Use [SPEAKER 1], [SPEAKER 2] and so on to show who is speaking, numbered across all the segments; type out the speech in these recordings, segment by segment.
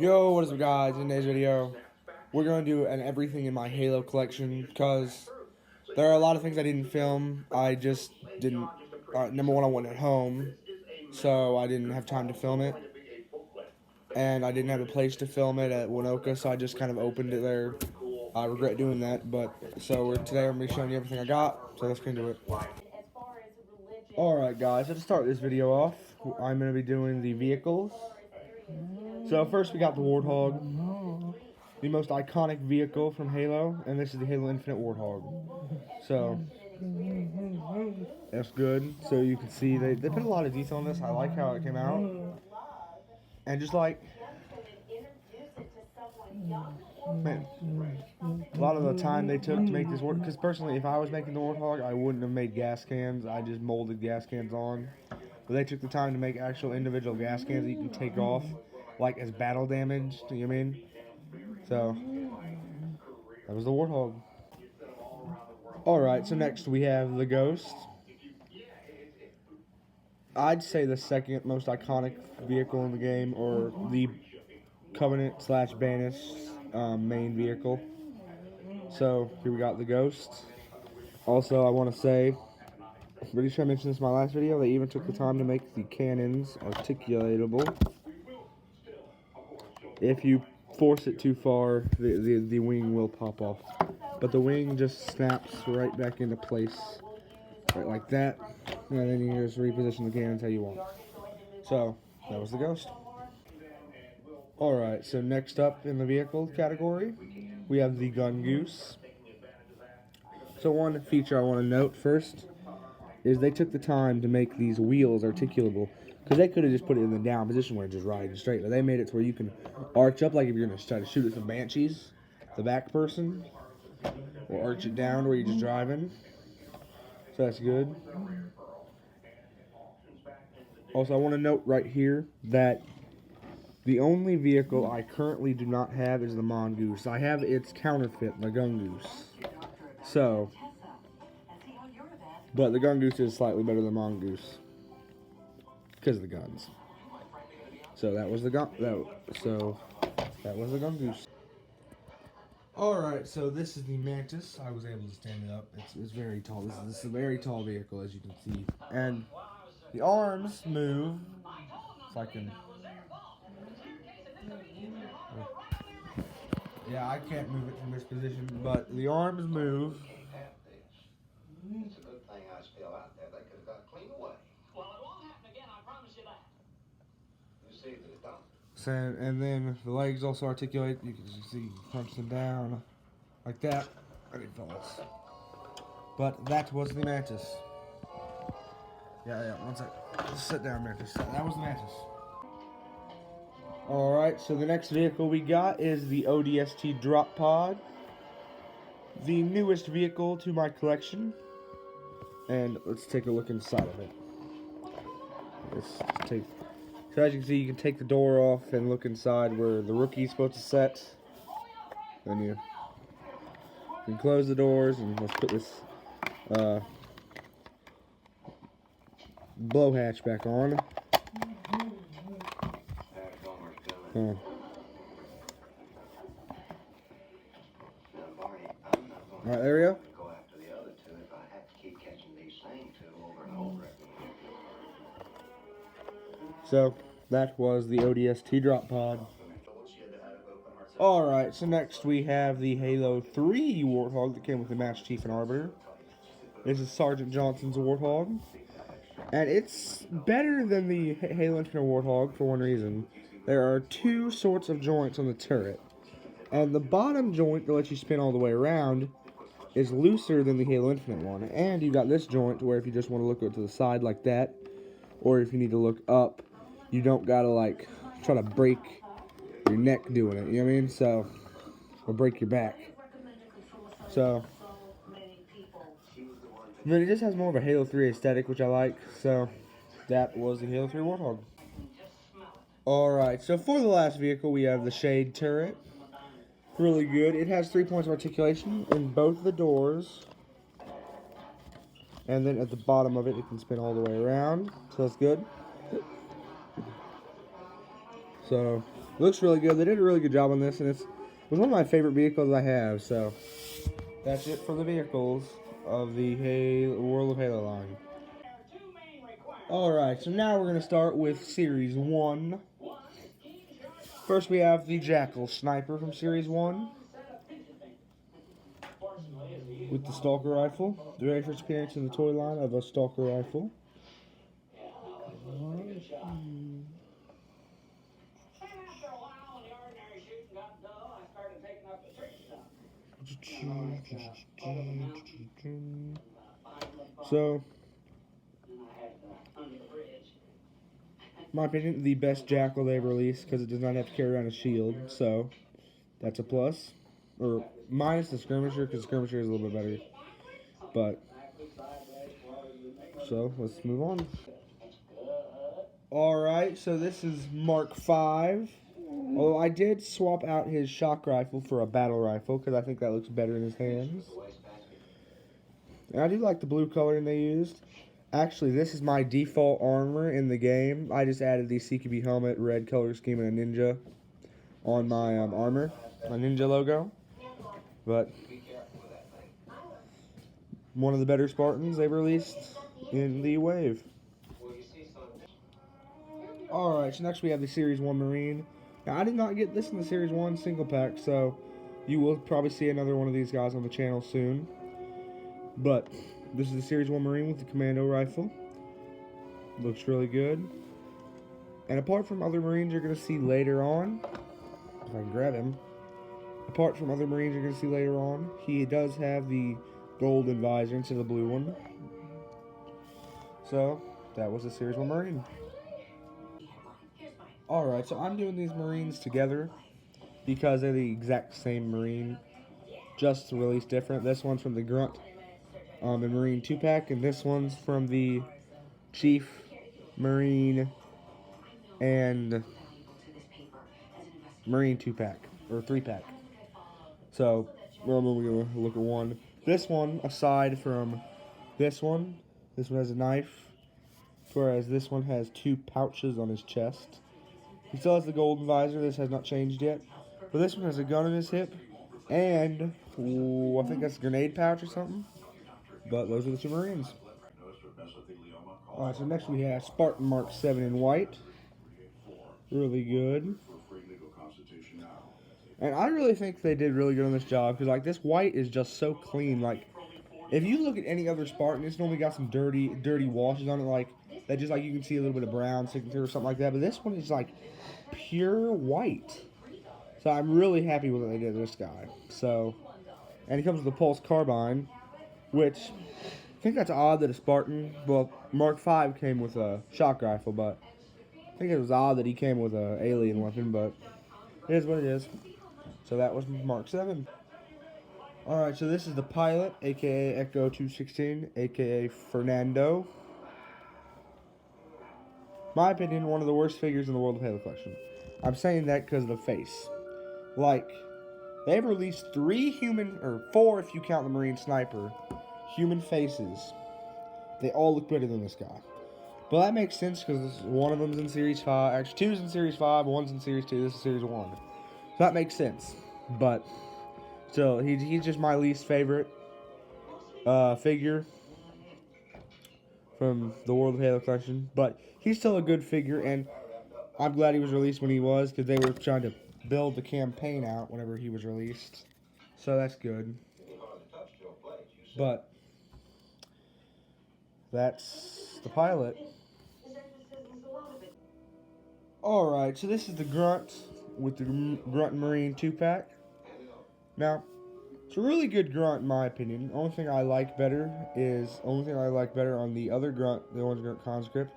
[SPEAKER 1] Yo, what is up guys? In today's video, we're going to do an everything in my Halo collection because there are a lot of things I didn't film. I just didn't, number one, I wasn't at home, so I didn't have time to film it. And I didn't have a place to film it at Winoka, so I just kind of opened it there. I regret doing that, but so today I'm going to be showing you everything I got, so let's get into it. Alright guys, so to start this video off, I'm going to be doing the vehicles. So first we got the Warthog, the most iconic vehicle from Halo, and this is the Halo Infinite Warthog. So that's good. So you can see they put a lot of detail on this. I like how it came out, and just like, man, a lot of the time they took to make this work. Because personally, if I was making the Warthog, I wouldn't have made gas cans. I just molded gas cans on. But they took the time to make actual individual gas cans that you can take off, like as battle damage. You know what I mean? So that was the Warthog. Alright, so next we have the Ghost. I'd say the second most iconic vehicle in the game, or the Covenant / Banish main vehicle. So here we got the Ghost. Also, I want to say, I'm pretty sure I mentioned this in my last video, they even took the time to make the cannons articulatable. If you force it too far, the wing will pop off. But the wing just snaps right back into place, right like that. And then you just reposition the cannons how you want. So, that was the Ghost. Alright, so next up in the vehicle category, we have the Gun Goose. So one feature I want to note first is they took the time to make these wheels articulable. Because they could have just put it in the down position where it's just riding straight. But they made it to where you can arch up, like if you're going to try to shoot at some Banshees, the back person. Or arch it down where you're just driving. So that's good. Also, I want to note right here that the only vehicle I currently do not have is the Mongoose. I have its counterfeit, the Gun Goose. So, but the Gun Goose is slightly better than Mongoose because of the guns. So that was the Gun Goose. All right, so this is the Mantis. I was able to stand it up. It's very tall. This is a very tall vehicle, as you can see, and the arms move. If I can. Yeah, I can't move it from this position, but the arms move.
[SPEAKER 2] It's a good thing I was still out there. They could have got clean away. Well, it won't happen again, I promise you that. You see that it don't.
[SPEAKER 1] So, and then the legs also articulate. You can see punch them down like that, and it falls. But that was the Mantis. Yeah, one sec. Just sit down, Mantis. That was the Mantis. Alright, so the next vehicle we got is the ODST Drop Pod. The newest vehicle to my collection. And let's take a look inside of it. So as you can see, you can take the door off and look inside where the rookie's supposed to set. Then you can close the doors, and let's put this blow hatch back on. Alright, there we go. So, that was the ODST Drop Pod. Alright, so next we have the Halo 3 Warthog that came with the Master Chief and Arbiter. This is Sergeant Johnson's Warthog. And it's better than the Halo Infinite Warthog for one reason. There are two sorts of joints on the turret. And the bottom joint that lets you spin all the way around is looser than the Halo Infinite one. And you got this joint where if you just want to look to the side like that, or if you need to look up, you don't gotta like try to break your neck doing it, you know what I mean? So, or break your back. So, then it just has more of a Halo 3 aesthetic, which I like. So, that was the Halo 3 Warthog. Alright, so for the last vehicle, we have the Shade Turret. Really good. It has 3 points of articulation in both the doors. And then at the bottom of it, it can spin all the way around. So that's good. So, looks really good. They did a really good job on this, and it was one of my favorite vehicles I have. So, that's it for the vehicles of the World of Halo line. Alright, so now we're going to start with Series 1. First, we have the Jackal Sniper from Series 1 with the Stalker Rifle. The very first appearance in the toy line of a Stalker Rifle. So, in my opinion, the best Jackal they've released because it does not have to carry around a shield. So, that's a plus. Or minus the Skirmisher, because Skirmisher is a little bit better. But, so let's move on. Alright, so this is Mark V. Although I did swap out his shock rifle for a battle rifle because I think that looks better in his hands. And I do like the blue coloring they used. Actually, this is my default armor in the game. I just added the CQB helmet, red color scheme, and a ninja on my armor, my ninja logo. But one of the better Spartans they've released in the wave. Alright, so next we have the Series 1 Marine. Now, I did not get this in the Series 1 single pack, so you will probably see another one of these guys on the channel soon. But this is the Series 1 Marine with the Commando Rifle. Looks really good. And apart from other Marines you're going to see later on, if I can grab him, apart from other Marines you're going to see later on, he does have the golden visor instead of the blue one. So, that was the Series 1 Marine. Alright, so I'm doing these Marines together because they're the exact same Marine, just released different. This one's from the Grunt and Marine 2-pack, and this one's from the Chief, Marine, and Marine 2-pack, or 3-pack. So, we're going to look at one. This one, aside from this one has a knife, whereas this one has 2 pouches on his chest. He still has the golden visor. This has not changed yet. But this one has a gun in his hip. And, I think that's a grenade pouch or something. But those are the 2 Marines. Alright, so next we have Spartan Mark 7 in white. Really good. And I really think they did really good on this job. Because, like, this white is just so clean. Like, if you look at any other Spartan, it's normally got some dirty washes on it. Like, that just, like, you can see a little bit of brown sticking through or something like that. But this one is, like, pure white. So I'm really happy with what they did to this guy. So, and he comes with a pulse carbine, which I think that's odd that a Spartan, well, Mark V came with a shock rifle, but I think it was odd that he came with an alien weapon, but it is what it is. So that was Mark 7. Alright, so this is the pilot, aka Echo 216, aka Fernando. My opinion, one of the worst figures in the World of Halo collection. I'm saying that because of the face. Like, they've released 4 if you count the Marine Sniper, human faces. They all look better than this guy. But that makes sense because one of them's in Series 5. Actually, 2's in Series 5, 1's in Series 2, this is Series 1. So that makes sense. But, still, he's just my least favorite figure from the World of Halo collection. But he's still a good figure, and I'm glad he was released when he was, because they were trying to build the campaign out whenever he was released. So that's good. But that's the pilot. Alright, so this is the Grunt with the Grunt Marine 2-pack. Now, it's a really good Grunt in my opinion. The only thing I like better on the other Grunt, the orange Grunt Conscript,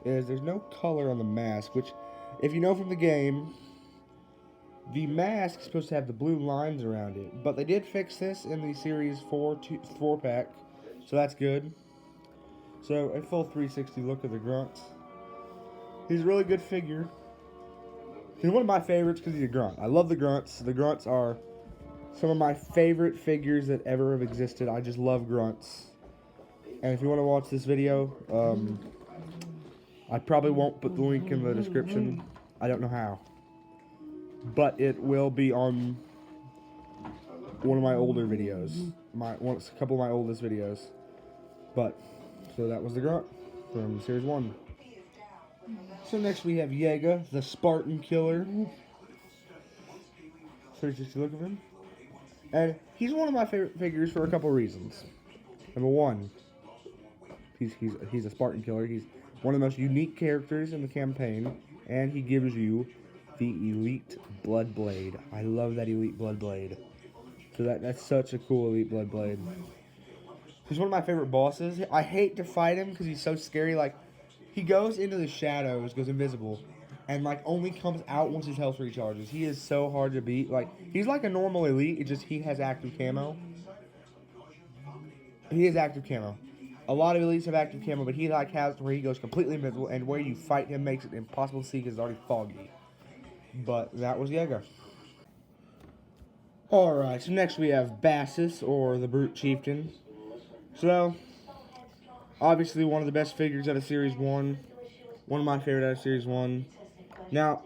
[SPEAKER 1] is there's no color on the mask, which, if you know from the game, the mask is supposed to have the blue lines around it. But they did fix this in the Series 4-pack, so that's good. So, a full 360 look of the Grunt. He's a really good figure. He's one of my favorites because he's a Grunt. I love the Grunts. The Grunts are some of my favorite figures that ever have existed. I just love Grunts. And if you want to watch this video, I probably won't put the link in the description. I don't know how. but it will be on one of my older videos, a couple of my oldest videos. But so that was the grunt from Series 1. So next we have Yega, the Spartan Killer. 360 look of him. And he's one of my favorite figures for a couple reasons. Number one, he's a Spartan Killer. He's one of the most unique characters in the campaign, and he gives you the Elite Blood Blade. I love that Elite Blood Blade. So that's such a cool Elite Blood Blade. He's one of my favorite bosses. I hate to fight him because he's so scary. Like, he goes into the shadows, goes invisible, and like only comes out once his health recharges. He is so hard to beat. Like, he's like a normal elite. It's just he has active camo. He has active camo. A lot of elites have active camo, but he like has where he goes completely invisible, and where you fight him makes it impossible to see because it's already foggy. But that was Yega. Alright, so next we have Bassus, or the Brute Chieftain. So, obviously one of the best figures out of Series 1. One of my favorite out of Series 1. Now,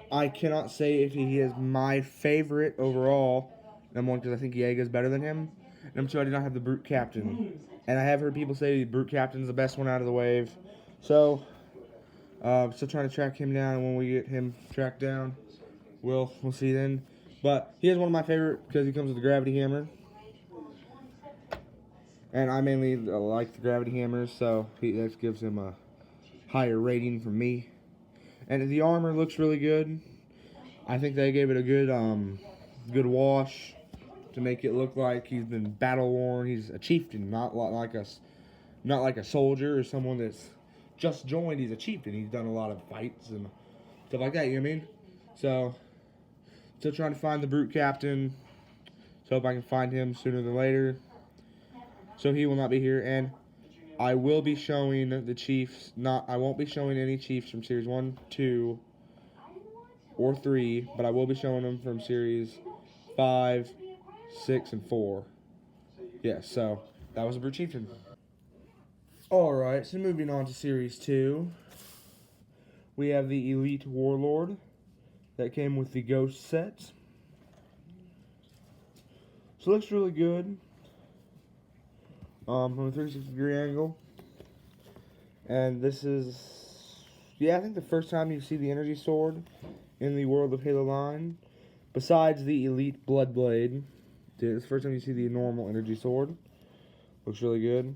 [SPEAKER 1] I cannot say if he is my favorite overall. Number one, because I think Yega's better than him. Number two, I do not have the Brute Captain. And I have heard people say the Brute Captain's the best one out of the wave. So, still trying to track him down. When we get him tracked down, we'll see then. But he is one of my favorite because he comes with the Gravity Hammer. And I mainly like the Gravity Hammers, so that gives him a higher rating from me. And the armor looks really good. I think they gave it a good wash to make it look like he's been battle worn. He's a chieftain, not like a soldier or someone that's just joined. He's a chieftain. He's done a lot of fights and stuff like that. You know what I mean? So, still trying to find the Brute Captain. So hope I can find him sooner than later. So he will not be here, and I will be showing the Chiefs. I won't be showing any Chiefs from Series 1, 2, or 3, but I will be showing them from Series 5, 6, and 4. Yeah, so that was a Brute Chieftain. Alright, so moving on to Series 2. We have the Elite Warlord that came with the Ghost set. So it looks really good. From a 360-degree angle. And this is, I think the first time you see the Energy Sword in the World of Halo line, besides the Elite Blood Blade. It's the first time you see the normal Energy Sword. Looks really good.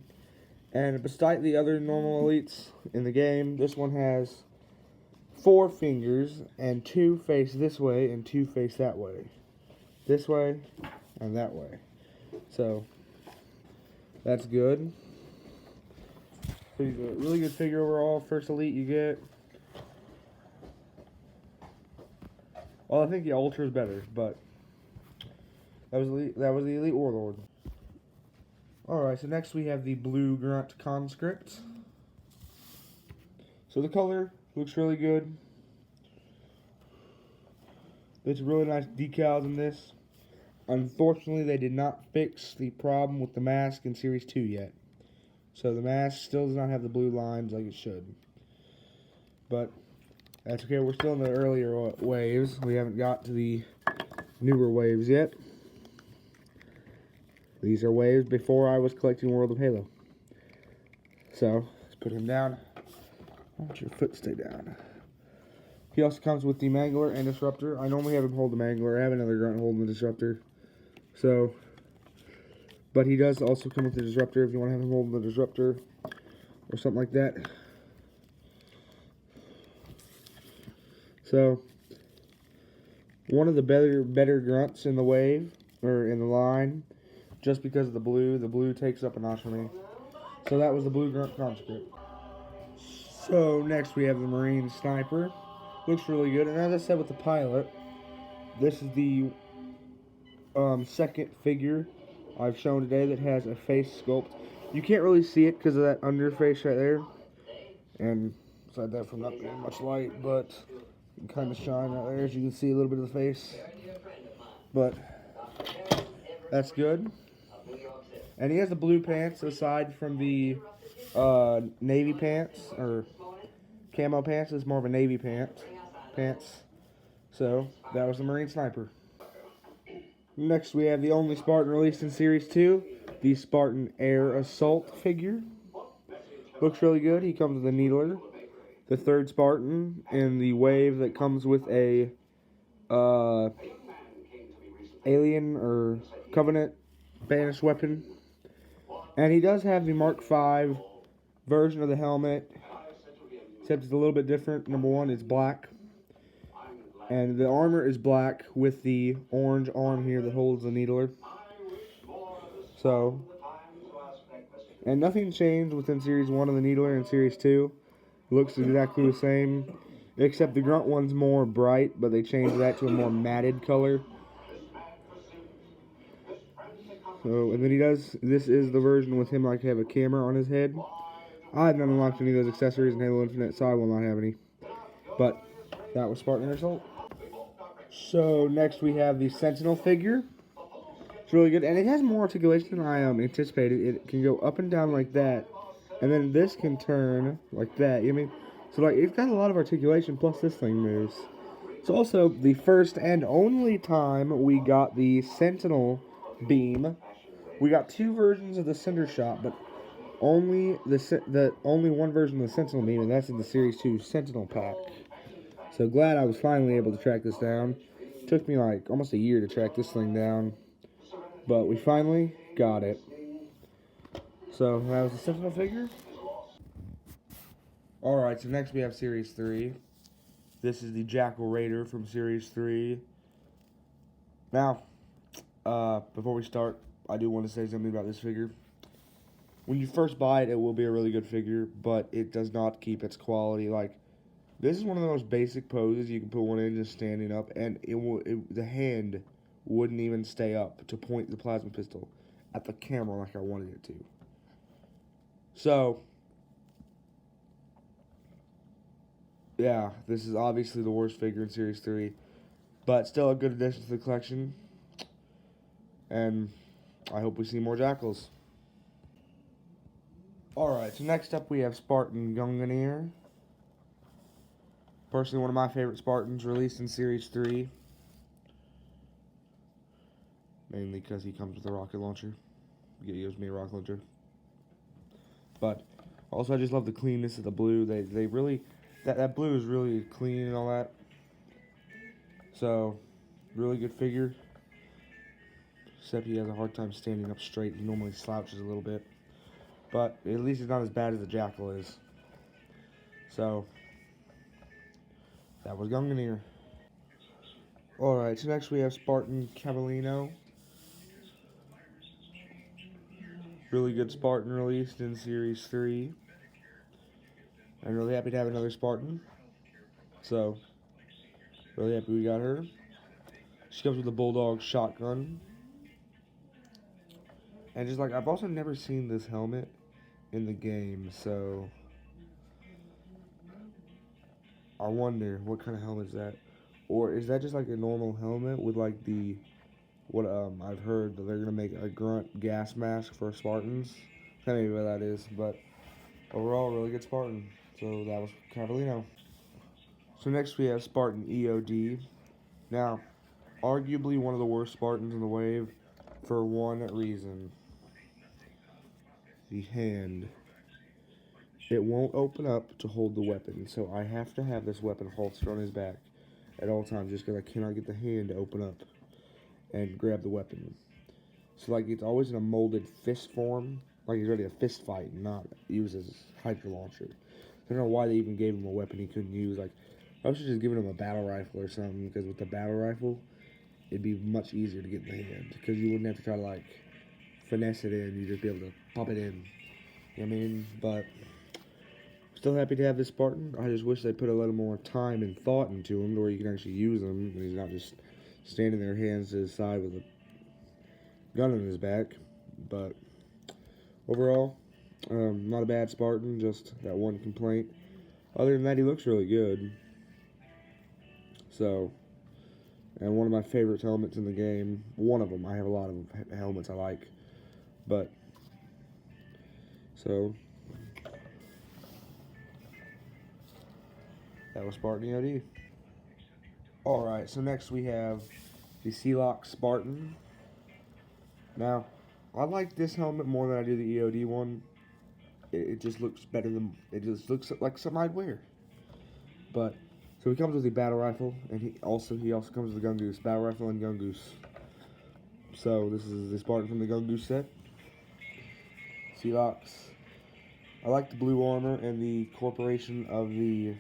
[SPEAKER 1] And besides the other normal elites in the game, this one has 4 fingers, and 2 face this way, and 2 face that way. This way, and that way. So, that's good. So he's a really good figure overall. First elite you get. Well, I think the Ultra is better, but that was the Elite Warlord. Alright, so next we have the Blue Grunt Conscript. So the color looks really good. There's really nice decals in this. Unfortunately, they did not fix the problem with the mask in Series 2 yet. So the mask still does not have the blue lines like it should. But that's okay, we're still in the earlier waves. We haven't got to the newer waves yet. These are waves before I was collecting World of Halo. So, let's put him down. Why don't your foot stay down? He also comes with the Mangler and Disruptor. I normally have him hold the Mangler. I have another grunt holding the Disruptor. So, but he does also come with the Disruptor if you want to have him hold the Disruptor or something like that. So, one of the better grunts in the wave, or in the line, just because of the blue. The blue takes up a notch for me. So that was the Blue Grunt Conscript. So next we have the Marine Sniper. Looks really good. And as I said with the pilot, this is the second figure I've shown today that has a face sculpt. You can't really see it because of that under face right there. And aside that from not being much light, but you can kind of shine out there as you can see a little bit of the face. But that's good. And he has the blue pants aside from the navy pants, or camo pants. It's more of a navy pants. So, that was the Marine Sniper. Next, we have the only Spartan released in Series 2, the Spartan Air Assault figure. Looks really good. He comes with a Needler, the third Spartan, and the wave that comes with a alien or Covenant banished weapon. And he does have the Mark V version of the helmet, except it's a little bit different. Number one, it's black. And the armor is black with the orange arm here that holds the Needler. So, and nothing changed within Series 1 of the Needler and Series 2. Looks exactly the same, except the Grunt one's more bright, but they changed that to a more matted color. So, and then he does, this is the version with him like have a camera on his head. I have not unlocked any of those accessories in Halo Infinite, so I will not have any. But, that was Spartan Air Assault. So, next we have the Sentinel figure. It's really good, and it has more articulation than I anticipated. It can go up and down like that, and then this can turn like that. You know what I mean? So, like, it's got a lot of articulation, plus this thing moves. It's also the first and only time we got the Sentinel beam. We got two versions of the Cinder Shot, but only only one version of the Sentinel beam, and that's in the Series 2 Sentinel pack. So glad I was finally able to track this down. It took me like almost a year to track this thing down, but we finally got it. So that was the Sentinel figure. Alright, so next we have Series 3. This is the Jackal Raider from Series 3. Now, before we start, I do want to say something about this figure. When you first buy it, it will be a really good figure, but it does not keep its quality. Like, this is one of the most basic poses you can put one in just standing up, and the hand wouldn't even stay up to point the plasma pistol at the camera like I wanted it to. So, yeah, this is obviously the worst figure in Series 3, but still a good addition to the collection, and I hope we see more Jackals. Alright, so next up we have Spartan Gungnir. Personally, one of my favorite Spartans, released in Series 3. Mainly because he comes with a rocket launcher. He gives me a rocket launcher. But, also I just love the cleanness of the blue. They really, that blue is really clean and all that. So, really good figure. Except he has a hard time standing up straight. He normally slouches a little bit. But, at least it's not as bad as the Jackal is. So, that was Gungnir. Alright, so next we have Spartan Cavallino. Really good Spartan released in Series 3. I'm really happy to have another Spartan. So, really happy we got her. She comes with a Bulldog shotgun. And just like, I've also never seen this helmet in the game, so I wonder what kind of helmet is that? Or is that just like a normal helmet with like the, what I've heard that they're gonna make a grunt gas mask for Spartans. I don't know what that is, but overall, really good Spartan. So that was Cavallino. So next we have Spartan EOD. Now, arguably one of the worst Spartans in the wave for one reason. The hand. It won't open up to hold the weapon, so I have to have this weapon holstered on his back at all times just because I cannot get the hand to open up and grab the weapon. So, like, it's always in a molded fist form, like he's ready to fist fight and not use his hyper launcher. I don't know why they even gave him a weapon he couldn't use. Like, I should just given him a battle rifle or something, because with the battle rifle, it'd be much easier to get in the hand, because you wouldn't have to try to, like, finesse it in. You'd just be able to pop it in. You know what I mean? But still happy to have this Spartan. I just wish they put a little more time and thought into him to where you can actually use him, and he's not just standing there hands to his side with a gun on his back. But overall, not a bad Spartan, just that one complaint. Other than that, he looks really good. So, and one of my favorite helmets in the game. One of them. I have a lot of helmets I like. But, so, that was Spartan EOD. Alright, so next we have the Sealock Spartan. Now, I like this helmet more than I do the EOD one. It just looks better than, it just looks like something I'd wear. But, so he comes with the battle rifle, and he also comes with the Gun Goose, battle rifle and Gun Goose. So this is the Spartan from the Gun Goose set. Sealocks. I like the blue armor and the incorporation of the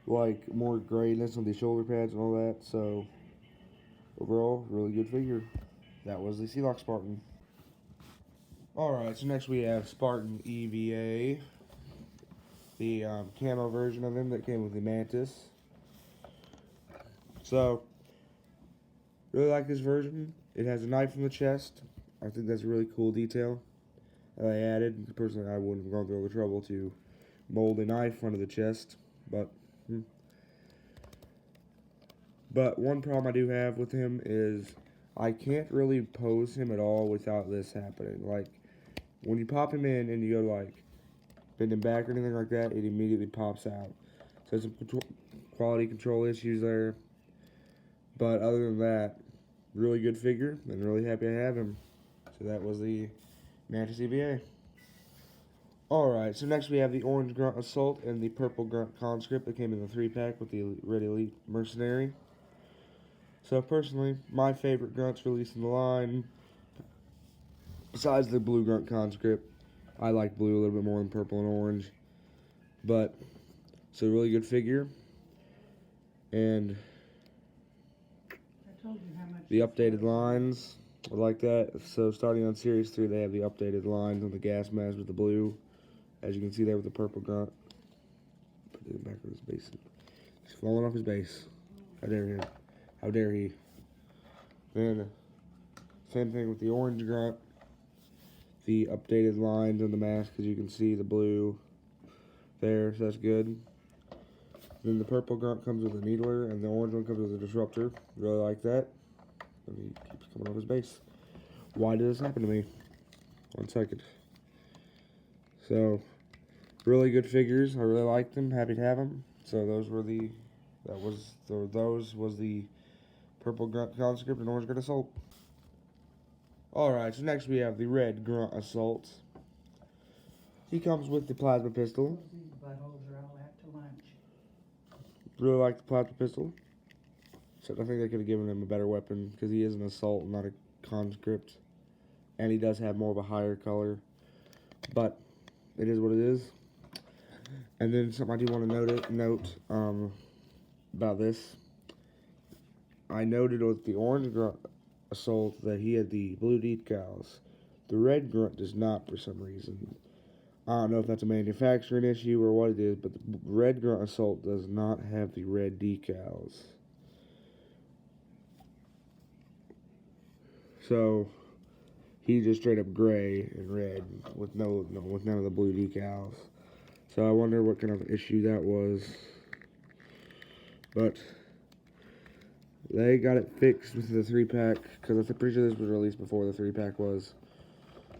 [SPEAKER 1] like more grayness on the shoulder pads and all that. So overall, really good figure. That was the Sealock Spartan. Alright, so next we have Spartan EVA. The camo version of him that came with the Mantis. So, really like this version. It has a knife in the chest. I think that's a really cool detail that I added. Personally, I wouldn't have gone through all the trouble to mold a knife under the chest. But one problem I do have with him is I can't really pose him at all without this happening. Like, when you pop him in and you go like bend him back or anything like that, it immediately pops out. So some quality control issues there. But other than that, really good figure and really happy I have him. So that was the Mantis EVA. Alright, so next we have the Orange Grunt Assault and the Purple Grunt Conscript that came in the 3-pack with the Red Elite Mercenary. So personally, my favorite grunts released in the line, besides the Blue Grunt Conscript, I like blue a little bit more than purple and orange. But, it's a really good figure. And the updated lines, I like that. So starting on Series 3, they have the updated lines on the gas mask with the blue. As you can see there with the purple grunt. Put it in the back of his base. He's falling off his base. How dare him. How dare he. Then, same thing with the orange grunt. The updated lines on the mask, as you can see, the blue there, so that's good. Then the purple grunt comes with a needler, and the orange one comes with a disruptor. Really like that. And he keeps coming off his base. Why did this happen to me? 1 second. So, really good figures. I really liked them. Happy to have them. So those were the, those was the Purple Grunt Conscript and Orange Grunt Assault. Alright, so next we have the Red Grunt Assault. He comes with the plasma pistol. Really like the plasma pistol. So I think they could have given him a better weapon because he is an assault, not a conscript. And he does have more of a higher color. But it is what it is. And then something I do want to note about this. I noted with the Orange Grunt Assault that he had the blue decals. The Red Grunt does not for some reason. I don't know if that's a manufacturing issue or what it is, but the Red Grunt Assault does not have the red decals. So he's just straight up gray and red with none of the blue decals. So I wonder what kind of issue that was. But they got it fixed with the 3-pack because I'm pretty sure this was released before the 3-pack was.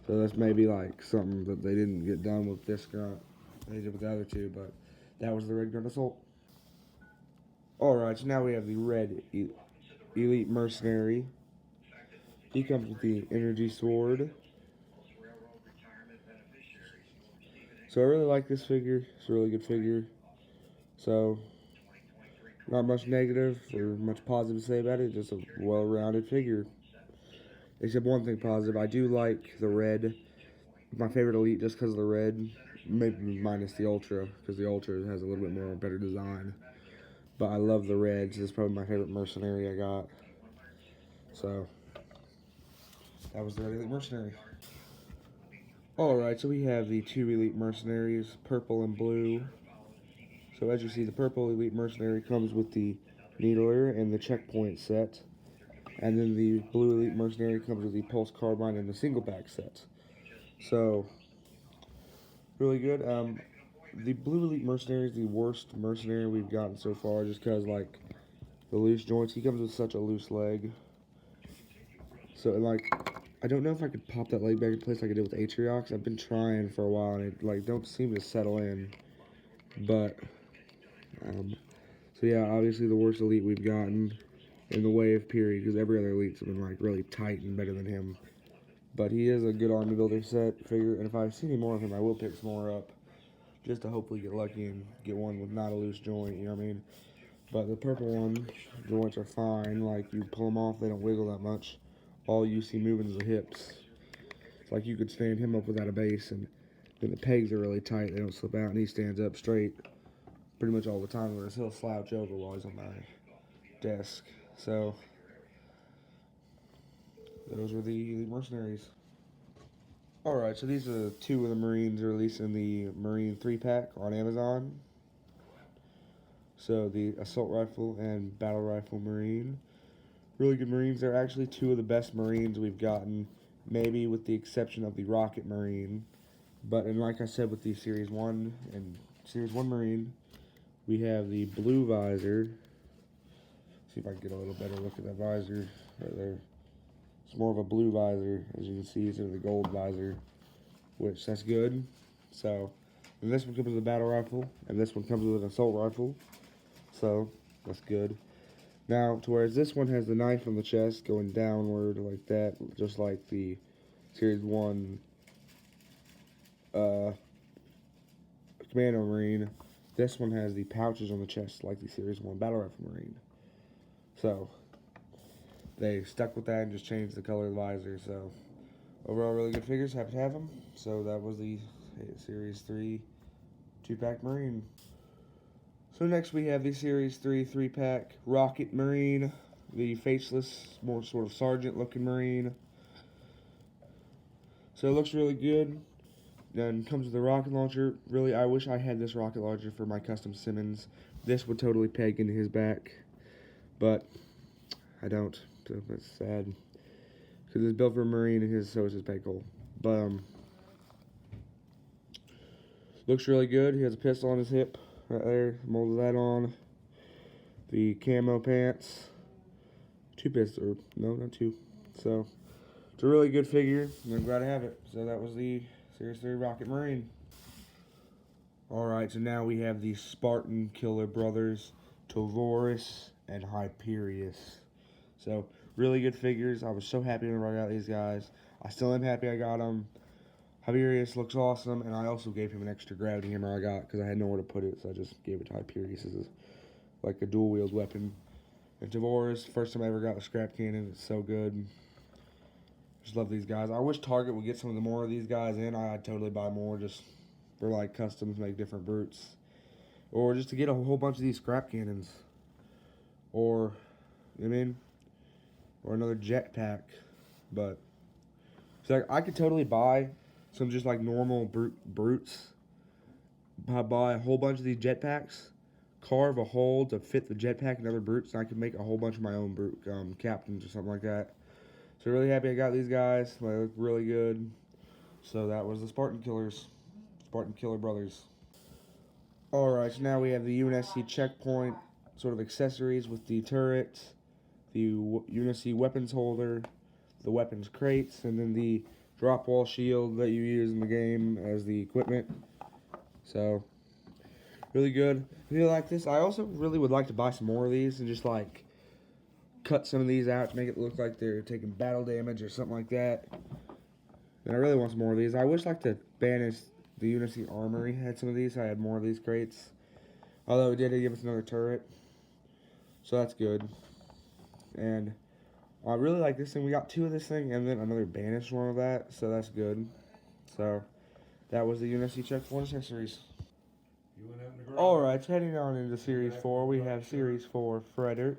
[SPEAKER 1] So that's maybe like something that they didn't get done with this grunt. They did with the other two, but that was the Red Grunt Assault. Alright, so now we have the Red Elite Mercenary. He comes with the Energy Sword. So I really like this figure. It's a really good figure. So, not much negative or much positive to say about it. Just a well-rounded figure. Except one thing positive. I do like the red. My favorite Elite just because of the red. Maybe minus the Ultra. Because the Ultra has a little bit more better design. But I love the red. So it's probably my favorite mercenary I got. So, that was the Red Elite Mercenary. Alright, so we have the 2 Elite Mercenaries, purple and blue. So as you see, the purple Elite Mercenary comes with the Needler and the Checkpoint set. And then the blue Elite Mercenary comes with the Pulse Carbine and the single pack set. So, really good. The blue Elite Mercenary is the worst mercenary we've gotten so far just because, like, the loose joints. He comes with such a loose leg. So, like, I don't know if I could pop that leg back in place like I did with Atriox. I've been trying for a while and it, like, don't seem to settle in. But, So yeah, obviously the worst elite we've gotten in the wave period, because every other elite's been like really tight and better than him. But he is a good army builder set figure, and if I see any more of him, I will pick some more up, just to hopefully get lucky and get one with not a loose joint, you know what I mean? But the purple one, joints are fine, like you pull them off, they don't wiggle that much. All you see moving is the hips. It's like you could stand him up without a base, and then the pegs are really tight, they don't slip out, and he stands up straight pretty much all the time, whereas he'll slouch over while he's on my desk. So those were the mercenaries. Alright, so these are two of the Marines releasing the Marine 3-pack on Amazon. So the Assault Rifle and Battle Rifle Marine. Really good Marines. They're actually two of the best Marines we've gotten, maybe with the exception of the Rocket Marine. But, and like I said with the Series 1 and Series 1 Marine, we have the blue visor. See if I can get a little better look at that visor right there. It's more of a blue visor, as you can see, instead of the gold visor, which that's good. So, and this one comes with a battle rifle, and this one comes with an assault rifle. So, that's good. Now, to whereas this one has the knife on the chest going downward like that, just like the Series 1 Commando Marine. This one has the pouches on the chest like the Series 1 Battle Rifle Marine. So, they stuck with that and just changed the color of the visor. So, overall, really good figures. Happy to have them. So, that was the Series 3 2-pack Marine. So, next we have the Series 3 3-pack Rocket Marine. The faceless, more sort of sergeant-looking Marine. So, it looks really good. Then comes with the rocket launcher. Really, I wish I had this rocket launcher for my custom Simmons. This would totally peg into his back. But I don't. So that's sad. Because it's built for a Marine and so is his peg hole. But, looks really good. He has a pistol on his hip right there. Molded that on. The camo pants. 2 pistols. No, not 2. So, it's a really good figure. And I'm glad to have it. So, that was the Series 3 Rocket Marine. Alright, so now we have the Spartan Killer Brothers, Tovorus and Hyperius. So, really good figures. I was so happy whenever I got these guys. I still am happy I got them. Hyperius looks awesome, and I also gave him an extra gravity hammer I got because I had nowhere to put it, so I just gave it to Hyperius as like a dual-wield weapon. And Tovorus, first time I ever got a scrap cannon. It's so good. Just love these guys. I wish Target would get some of the more of these guys in. I'd totally buy more just for like customs, make different brutes. Or just to get a whole bunch of these scrap cannons. Or, you know what I mean? Or another jetpack. But, so like, I could totally buy some just like normal brutes. Buy a whole bunch of these jetpacks. Carve a hole to fit the jetpack and other brutes. And I could make a whole bunch of my own brute captains or something like that. So really happy I got these guys. They look really good. So that was the Spartan Killers. Spartan Killer Brothers. Alright, so now we have the UNSC checkpoint sort of accessories with the turret, the UNSC weapons holder, the weapons crates, and then the drop wall shield that you use in the game as the equipment. So, really good. If you like this, I also really would like to buy some more of these and just like cut some of these out to make it look like they're taking battle damage or something like that. And I really want some more of these. I wish like the banish the UNSC Armory had some of these. I had more of these crates. Although it did give us another turret. So that's good. And I really like this thing. We got 2 of this thing and then another banished one of that. So that's good. So that was the UNSC checkpoint accessories. Alright, so heading on into Series 4, we have Series 4 Frederick.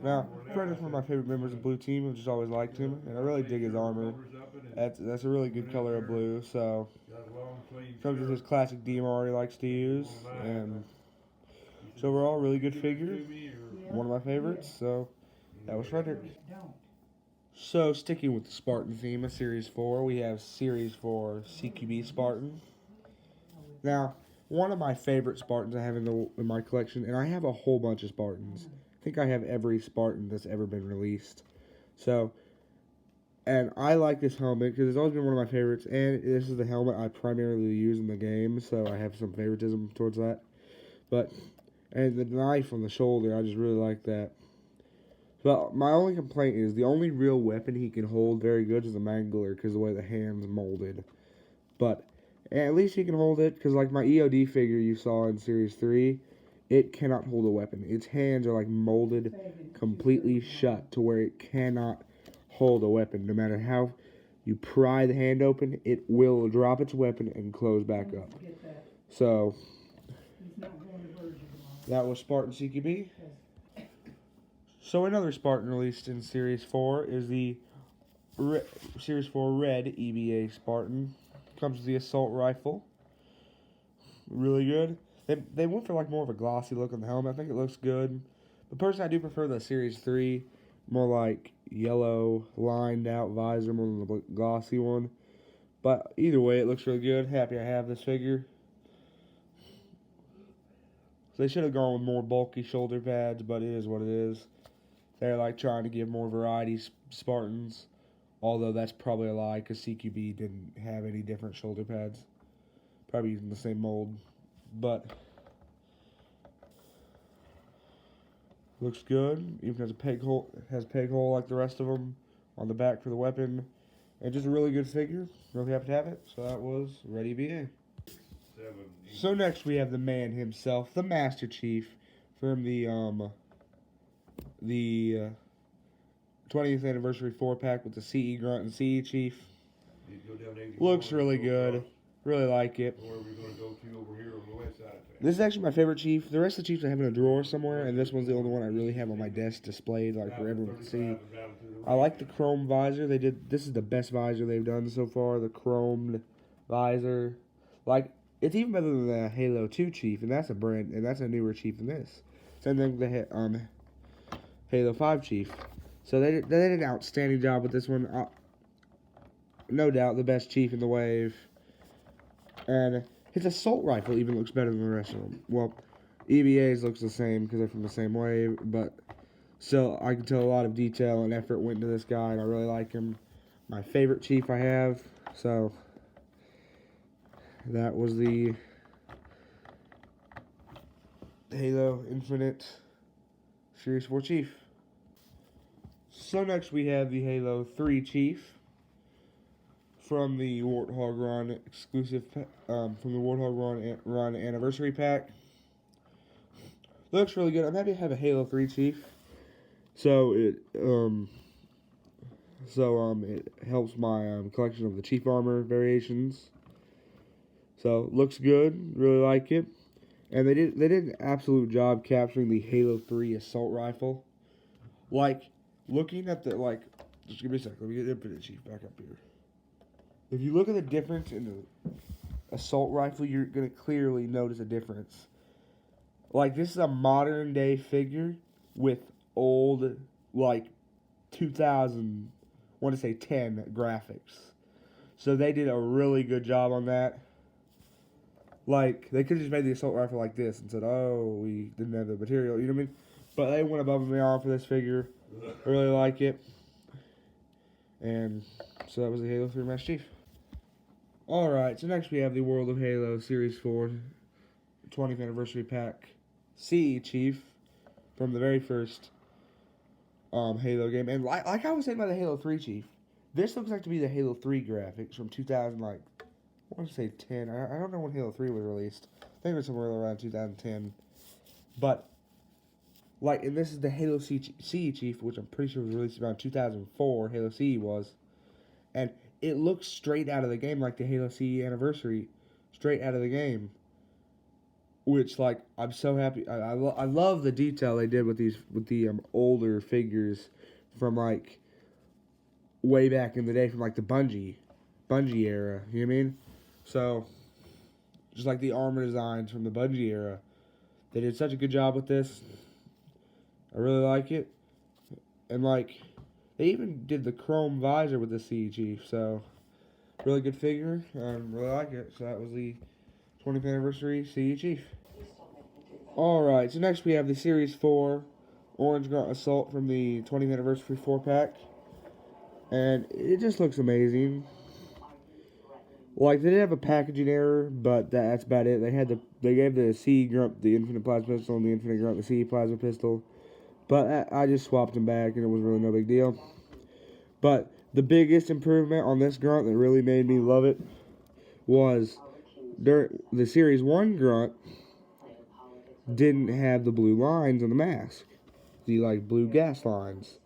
[SPEAKER 1] Now, Frederick's one of my favorite members of Blue Team. I've just always liked him, and I really dig his armor. That's a really good color of blue, so comes with his classic DMR he likes to use, and so overall, really good figure. One of my favorites, so that was Frederick. So, sticking with the Spartan theme of Series 4, we have Series 4 CQB Spartan. Now, one of my favorite Spartans I have in my collection, and I have a whole bunch of Spartans. I think I have every Spartan that's ever been released. So, and I like this helmet because it's always been one of my favorites, and this is the helmet I primarily use in the game, so I have some favoritism towards that. But And the knife on the shoulder, I just really like that. But my only complaint is the only real weapon he can hold very good is the Mangler because the way the hand's molded. But at least he can hold it because like my EOD figure you saw in Series 3, it cannot hold a weapon. Its hands are like molded completely shut to where it cannot hold a weapon. No matter how you pry the hand open, it will drop its weapon and close back up. So that was Spartan CQB. So another Spartan released in Series 4 is the Series 4 Red EBA Spartan. Comes with the assault rifle. Really good. They went for like more of a glossy look on the helmet. I think it looks good. But personally, I do prefer the Series 3. More like yellow lined out visor more than the glossy one. But either way, it looks really good. Happy I have this figure. So they should have gone with more bulky shoulder pads, but it is what it is. They're like trying to give more variety Spartans. Although that's probably a lie because CQB didn't have any different shoulder pads. Probably using the same mold. But looks good. Even has a peg hole. Has peg hole like the rest of them on the back for the weapon. And just a really good figure. Really happy to have it. So that was Red EBA. So next we have the man himself, the Master Chief, from the 20th anniversary 4-pack with the CE Grunt and CE Chief. Looks really good. Really like it. This is actually my favorite Chief. The rest of the Chiefs I have in a drawer somewhere, and this one's the only one I really have on my desk displayed, like where everyone can see. I like the chrome visor. This is the best visor they've done so far. The chromed visor, like it's even better than the Halo 2 Chief, and that's a newer Chief than this. Same thing with the Halo 5 Chief. So they did an outstanding job with this one. No doubt the best Chief in the wave. And his assault rifle even looks better than the rest of them. Well, EBA's looks the same because they're from the same wave, but still I can tell a lot of detail and effort went into this guy, and I really like him. My favorite Chief I have. So that was the Halo Infinite Series 4 Chief. So next we have the Halo 3 Chief from the Warthog Run exclusive, from the Warthog Run Anniversary Pack. Looks really good. I'm happy to have a Halo 3 Chief. So it helps my collection of the Chief Armor variations. So looks good. Really like it. And they did an absolute job capturing the Halo 3 assault rifle. Like, looking at the, just give me a second. Let me get the Infinite Chief back up here. If you look at the difference in the assault rifle, you're going to clearly notice a difference. Like, this is a modern day figure with old, 2000, I want to say 10 graphics. So they did a really good job on that. Like, they could have just made the assault rifle like this and said, oh, we didn't have the material, you know what I mean? But they went above and beyond for this figure. I really like it. And so that was the Halo 3 Master Chief. Alright, so next we have the World of Halo Series 4 20th Anniversary Pack CE Chief from the very first Halo game. And like I was saying about the Halo 3 Chief, this looks like to be the Halo 3 graphics from 2000, I want to say 10. I don't know when Halo 3 was released. I think it was somewhere around 2010. But, and this is the Halo CE Chief, which I'm pretty sure was released around 2004, Halo CE was. And it looks straight out of the game, like the Halo CE Anniversary, straight out of the game. Which, I'm so happy. I love the detail they did with the older figures from, way back in the day, from, the Bungie era, you know what I mean? So, just like the armor designs from the Bungie era, they did such a good job with this. I really like it. And, they even did the chrome visor with the CE Chief, so really good figure. Really like it. So that was the 20th Anniversary CE Chief. Alright, so next we have the Series 4 Orange Grunt Assault from the 20th Anniversary 4-pack. And it just looks amazing. Like, they did have a packaging error, but that's about it. They gave the CE Grunt the Infinite Plasma Pistol and the Infinite Grunt the CE Plasma Pistol. But I just swapped them back, and it was really no big deal. But the biggest improvement on this Grunt that really made me love it was during the Series 1 Grunt didn't have the blue lines on the mask. The, like, blue gas lines.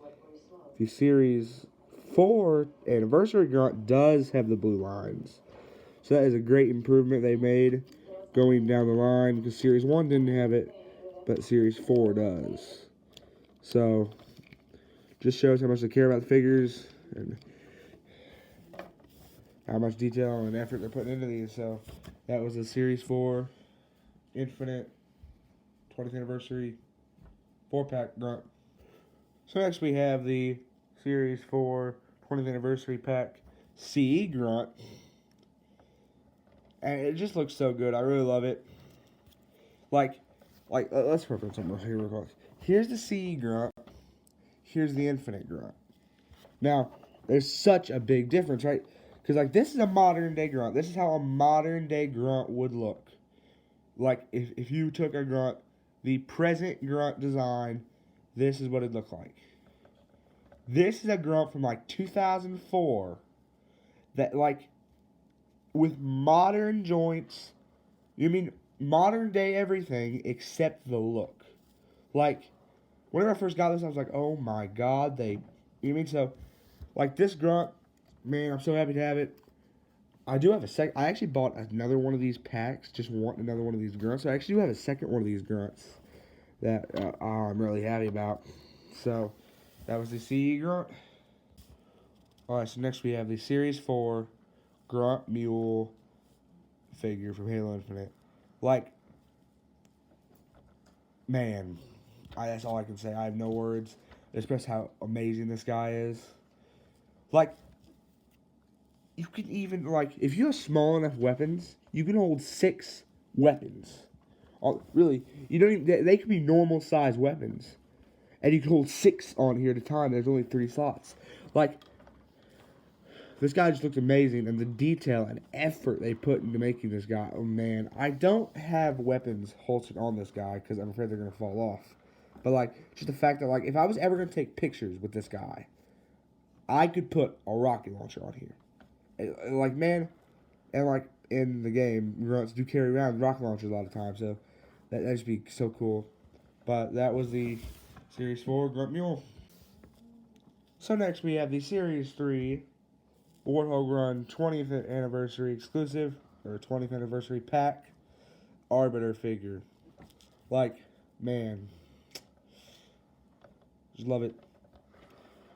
[SPEAKER 1] The Series 4 Anniversary Grunt does have the blue lines. So that is a great improvement they made going down the line, because Series 1 didn't have it, but Series 4 does. So, just shows how much they care about the figures and how much detail and effort they're putting into these. So, that was the Series 4 Infinite 20th Anniversary 4-pack Grunt. So next we have the Series 4 20th Anniversary Pack CE Grunt. And it just looks so good. I really love it. Like, let's reference something here real quick. Here's the CE Grunt. Here's the Infinite Grunt. Now, there's such a big difference, right? Because, like, this is a modern day Grunt. This is how a modern day Grunt would look. Like, if you took a Grunt, the present Grunt design, this is what it'd look like. This is a Grunt from, like, 2004 that, like, with modern joints, you mean modern day everything except the look. Like, whenever I first got this, I was like, oh my god, you know what I mean? So, like, this Grunt, man, I'm so happy to have it. I do have I actually bought another one of these packs, just want another one of these Grunts. So I actually do have a second one of these Grunts that I'm really happy about. So, that was the CE Grunt. Alright, so next we have the Series 4 Grunt Mule figure from Halo Infinite. Like, man, that's all I can say. I have no words to express how amazing this guy is. Like, you can even, like, if you have small enough weapons, you can hold 6 weapons. Really, you don't even, they could be normal size weapons. And you can hold 6 on here at a time. There's only 3 slots. Like, this guy just looks amazing, and the detail and effort they put into making this guy, oh man. I don't have weapons holstered on this guy because I'm afraid they're going to fall off. But, like, just the fact that, like, if I was ever going to take pictures with this guy, I could put a rocket launcher on here. Like, man, and, like, in the game, Grunts do carry around rocket launchers a lot of times, so that'd just be so cool. But that was the Series 4 Grunt Mule. So next we have the Series 3 Warthog Run 20th Anniversary Exclusive, or 20th Anniversary Pack Arbiter figure. Like, man, just love it.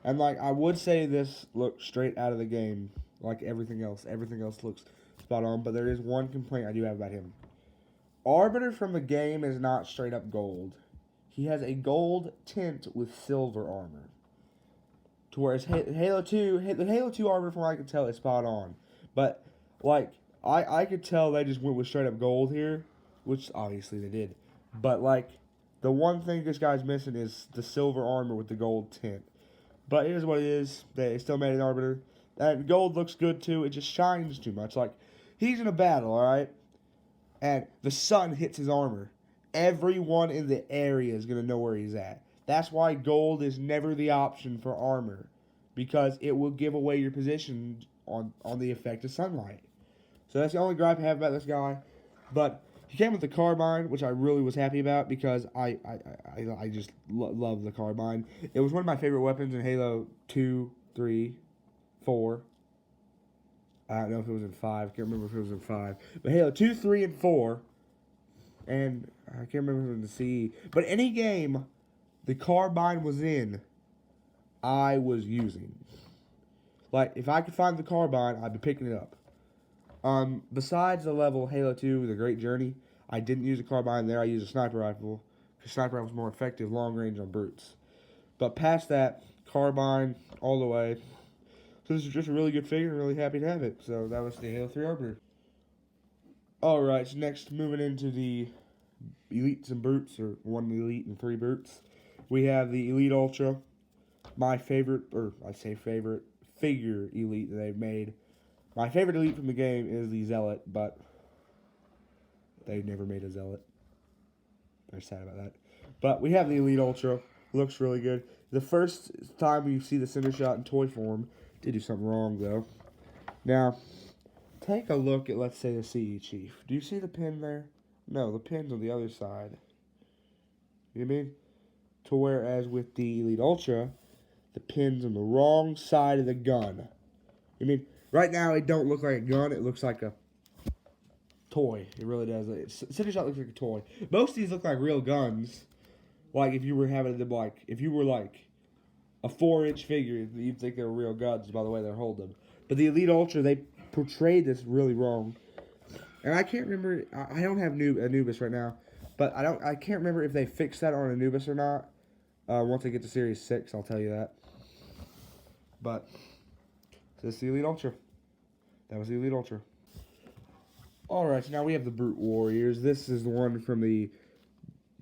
[SPEAKER 1] And, like, I would say this looks straight out of the game, like everything else. Everything else looks spot on, but there is one complaint I do have about him. Arbiter from the game is not straight up gold. He has a gold tint with silver armor. To whereas Halo 2, the Halo 2 Arbiter, from what I can tell, is spot on. But, like, I could tell they just went with straight up gold here, which obviously they did. But, like, the one thing this guy's missing is the silver armor with the gold tint. But it is what it is. They still made an Arbiter. And gold looks good, too. It just shines too much. Like, he's in a battle, alright? And the sun hits his armor. Everyone in the area is going to know where he's at. That's why gold is never the option for armor, because it will give away your position on the effect of sunlight. So that's the only gripe I have about this guy. But he came with the carbine, which I really was happy about, because I just love the carbine. It was one of my favorite weapons in Halo 2, 3, 4. I don't know if it was in 5. Can't remember if it was in 5. But Halo 2, 3, and 4. And I can't remember if it was in the CE. But any game the carbine was in, I was using. Like, if I could find the carbine, I'd be picking it up. Besides the level Halo 2, The Great Journey, I didn't use a carbine there. I used a sniper rifle, because sniper rifle was more effective long range on brutes. But past that, carbine all the way. So this is just a really good figure. I'm really happy to have it. So that was the Halo 3 Arbiter. Alright, so next, moving into the Elites and Brutes, or 1 Elite and 3 Brutes. We have the Elite Ultra, my favorite, or I say favorite, figure Elite that they've made. My favorite elite from the game is the Zealot, but they never made a Zealot. Very sad about that. But we have the Elite Ultra. Looks really good. The first time you see the Cinder Shot in toy form, did do something wrong though. Now, take a look at, let's say, the CE Chief. Do you see the pin there? No, the pin's on the other side. You know what I mean? To whereas with the Elite Ultra, the pin's on the wrong side of the gun. I mean, right now it don't look like a gun. It looks like a toy. It really does. Cinder Shot looks like a toy. Most of these look like real guns. Like if you were having them, like if you were like a 4-inch figure, you'd think they were real guns by the way they hold them. But the Elite Ultra, they portrayed this really wrong. And I can't remember. I don't have Anubis right now, but I can't remember if they fixed that on Anubis or not. Once I get to Series 6, I'll tell you that. But this is the Elite Ultra. That was the Elite Ultra. Alright, so now we have the Brute Warriors. This is the one from the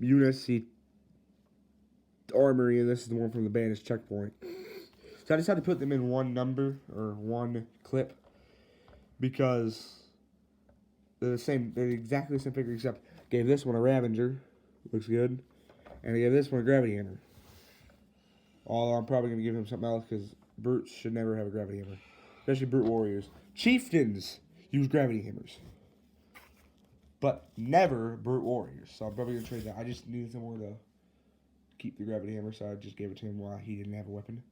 [SPEAKER 1] UNSC Armory, and this is the one from the Banished Checkpoint. So I decided to put them in one number, or one clip, because they're the same. They're exactly the same figure, except I gave this one a Ravager. Looks good. And I gave this one a Gravity Hammer. Although I'm probably going to give him something else, because Brutes should never have a Gravity Hammer. Especially Brute Warriors. Chieftains use Gravity Hammers. But never Brute Warriors. So I'm probably going to trade that. I just needed somewhere to keep the Gravity Hammer, so I just gave it to him while he didn't have a weapon.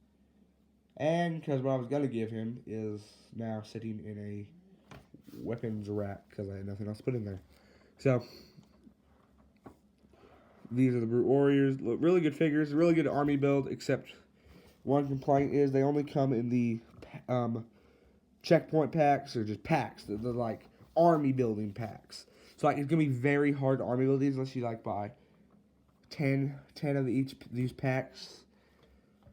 [SPEAKER 1] And because what I was going to give him is now sitting in a weapons rack because I had nothing else to put in there. So, these are the Brute Warriors. Look, really good figures, really good army build, except one complaint is they only come in the checkpoint packs, or just packs. They're like army building packs. So like it's gonna be very hard to army build these unless you like buy 10 of these packs.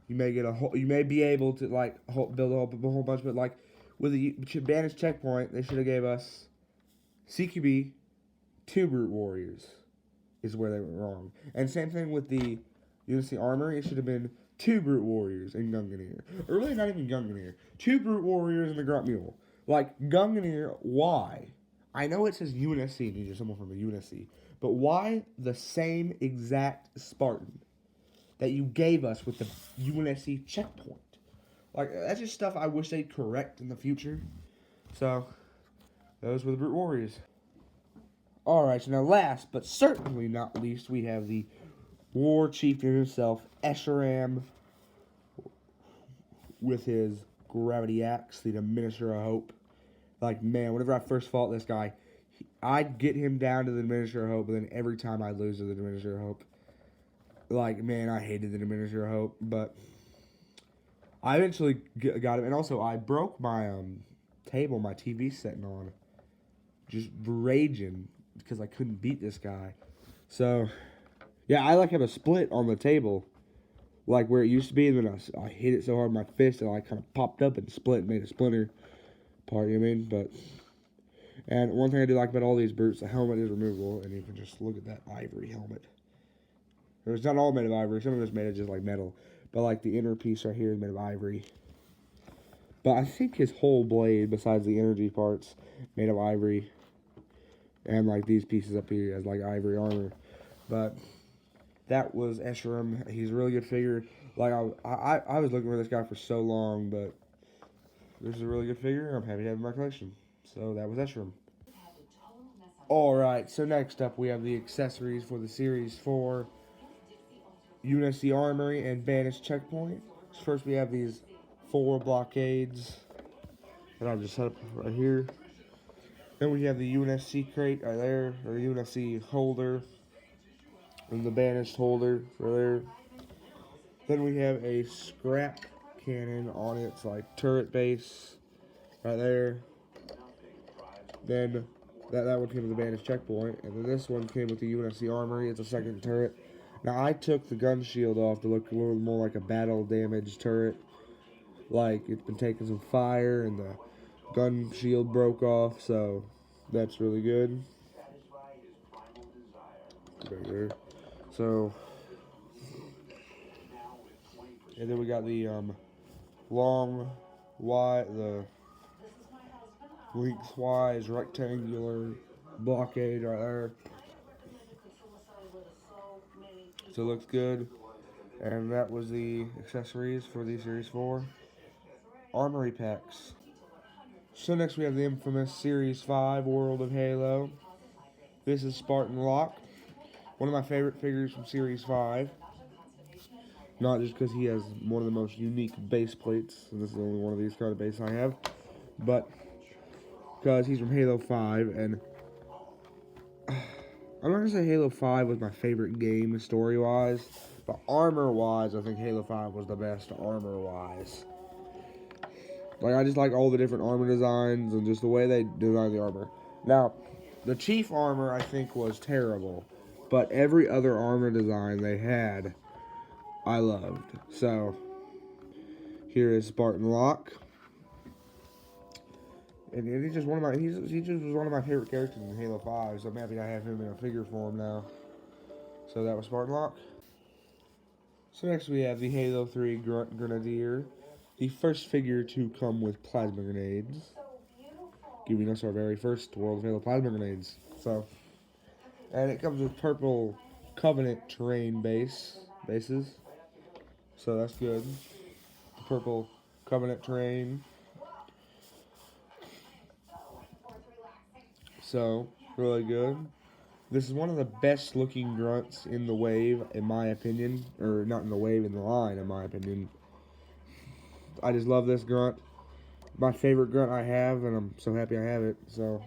[SPEAKER 1] You may get you may be able to like build a whole bunch, but like with the Banished Checkpoint, they should have gave us CQB, 2 Brute Warriors, is where they went wrong. And same thing with the UNSC Armory, it should have been 2 Brute Warriors and Gungnir. Or really not even Gungnir. 2 Brute Warriors and the Grunt Mule. Like, Gungnir, why? I know it says UNSC, and you're someone from the UNSC, but why the same exact Spartan that you gave us with the UNSC checkpoint? Like, that's just stuff I wish they'd correct in the future. So, those were the Brute Warriors. Alright, so now last, but certainly not least, we have the War Chieftain himself, Escharam, with his gravity axe, the Administrator of Hope. Like, man, whenever I first fought this guy, I'd get him down to the Administrator of Hope, but then every time I'd lose to the Administrator of Hope. Like, man, I hated the Administrator of Hope, but I eventually got him. And also, I broke my table, my TV setting on, just raging because I couldn't beat this guy. So, yeah, I like have a split on the table, like where it used to be, and then I hit it so hard with my fist, and I kind of popped up and split and made a splinter part, you know what I mean? But, and one thing I do like about all these Brutes, the helmet is removable, and you can just look at that ivory helmet. It's not all made of ivory, some of it's made of just like metal, but like the inner piece right here is made of ivory. But I think his whole blade, besides the energy parts, made of ivory, and like these pieces up here as like ivory armor. But that was Escharam. He's a really good figure. Like I was looking for this guy for so long, but this is a really good figure. I'm happy to have him in my collection. So that was Escharam. Alright, so next up we have the accessories for the Series 4 UNSC Armory and Banished Checkpoint. So first we have these 4 blockades that I've just set up right here. Then we have the UNSC crate right there, or the UNSC holder, and the Banished holder right there. Then we have a scrap cannon on its like turret base right there. Then that one came with the Banished Checkpoint, and then this one came with the UNSC Armory. It's a second turret. Now I took the gun shield off to look a little more like a battle damaged turret. Like it's been taking some fire and the gun shield broke off, so that's really good. Right there. So, and then we got the long, wide, lengthwise rectangular blockade right there. So it looks good. And that was the accessories for the Series 4 Armory packs. So next we have the infamous Series 5 World of Halo. This is Spartan Locke. One of my favorite figures from Series 5. Not just because he has one of the most unique base plates, and this is the only one of these kind of base I have, but because he's from Halo 5, and I'm not going to say Halo 5 was my favorite game story-wise, but armor-wise, I think Halo 5 was the best armor-wise. Like, I just like all the different armor designs and just the way they designed the armor. Now, the Chief armor, I think, was terrible, but every other armor design they had, I loved. So, here is Spartan Locke. And he's just one of my he just was one of my favorite characters in Halo 5, so I'm happy I have him in a figure form now. So that was Spartan Locke. So next we have the Halo 3 Grunt Grenadier, the first figure to come with plasma grenades, giving us our very first World of Halo plasma grenades. So, and it comes with purple Covenant terrain bases. So that's good. The purple Covenant terrain. So, really good. This is one of the best looking grunts in the wave, in my opinion. Or not in the wave, in the line, in my opinion. I just love this grunt. My favorite grunt I have, and I'm so happy I have it. So,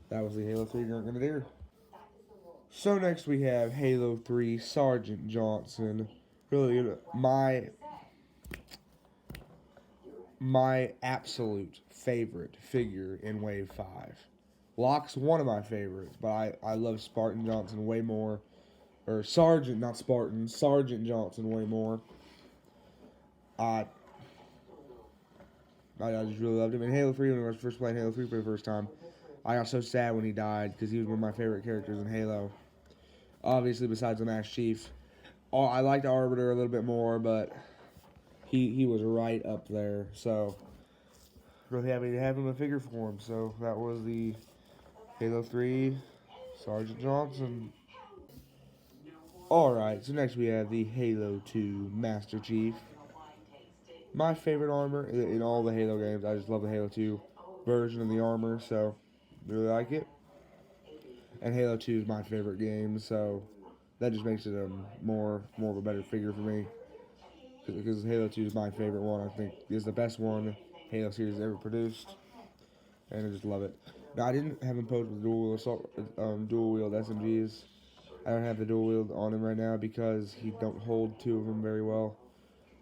[SPEAKER 1] that was the Halo 3 Grunt Grenadier. So next we have Halo 3 Sergeant Johnson. Really good. My absolute favorite figure in Wave 5. Locke's one of my favorites, but I love Spartan Johnson way more. Or Sergeant, not Spartan. Sergeant Johnson way more. I just really loved him. In Halo 3, when I was first playing Halo 3 for the first time, I got so sad when he died because he was one of my favorite characters in Halo. Obviously, besides the Master Chief. I liked Arbiter a little bit more, but he was right up there. So, really happy to have him in figure form. So, that was the Halo 3 Sergeant Johnson. Alright, so next we have the Halo 2 Master Chief. My favorite armor in all the Halo games. I just love the Halo 2 version of the armor, so really like it. And Halo 2 is my favorite game, so that just makes it more of a better figure for me. Because Halo 2 is my favorite one. I think it's the best one Halo series ever produced, and I just love it. Now I didn't have him posed with dual wield SMGs. I don't have the dual wield on him right now because he don't hold two of them very well.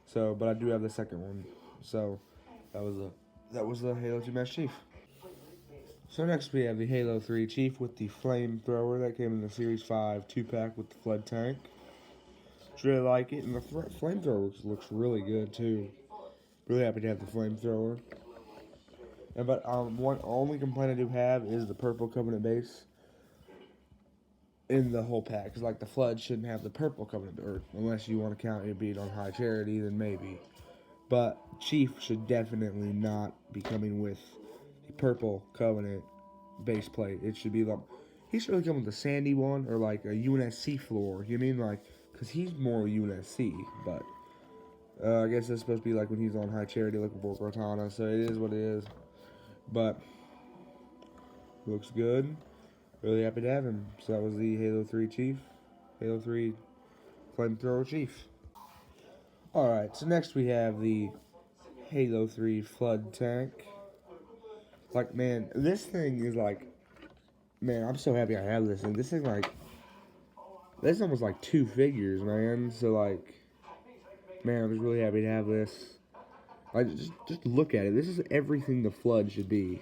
[SPEAKER 1] So, but I do have the second one. So, that was the Halo 2 Master Chief. So next we have the Halo 3 Chief with the flamethrower that came in the Series 5 2-pack with the flood tank. Just really like it, and the flamethrower looks really good too. Really happy to have the flamethrower. But one only complaint I do have is the purple Covenant base in the whole pack, because like the Flood shouldn't have the purple Covenant, or unless you want to count it being on High Charity, then maybe. But Chief should definitely not be coming with the purple Covenant base plate. It should be like, he should really come with a sandy one, or like a UNSC floor. You mean like, because he's more UNSC, but I guess it's supposed to be like when he's on High Charity looking for Cortana, so it is what it is. But looks good. Really happy to have him. So that was the Halo 3 Chief. Halo 3 Flamethrower Chief. Alright, so next we have the Halo 3 Flood Tank. Like, man, this thing is like, man, I'm so happy I have this thing. This thing, like, this almost like 2 figures, man. So, like, man, I'm just really happy to have this. Like, just look at it. This is everything the Flood should be.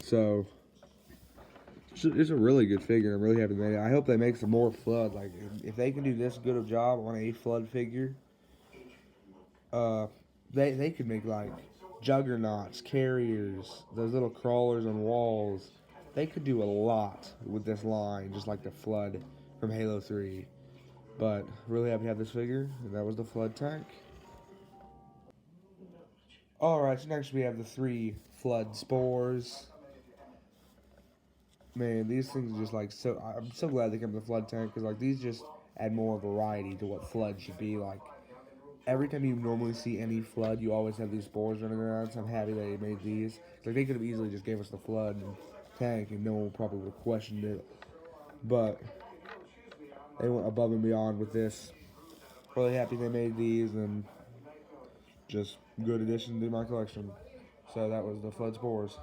[SPEAKER 1] So, it's a really good figure. I'm really happy they made it. I hope they make some more Flood. Like, if they can do this good of a job on a Flood figure, they could make, like, juggernauts, carriers, those little crawlers on walls. They could do a lot with this line, just like the Flood from Halo 3. But really happy to have this figure, and that was the Flood tank. Alright, so next we have the 3 Flood Spores. Man, these things are just like so. I'm so glad they come in the Flood tank because like these just add more variety to what Flood should be like. Every time you normally see any Flood, you always have these spores running around. So I'm happy they made these. Like they could have easily just gave us the Flood and tank, and no one probably would have questioned it. But they went above and beyond with this. Really happy they made these, and just good addition to my collection. So that was the Flood Spores.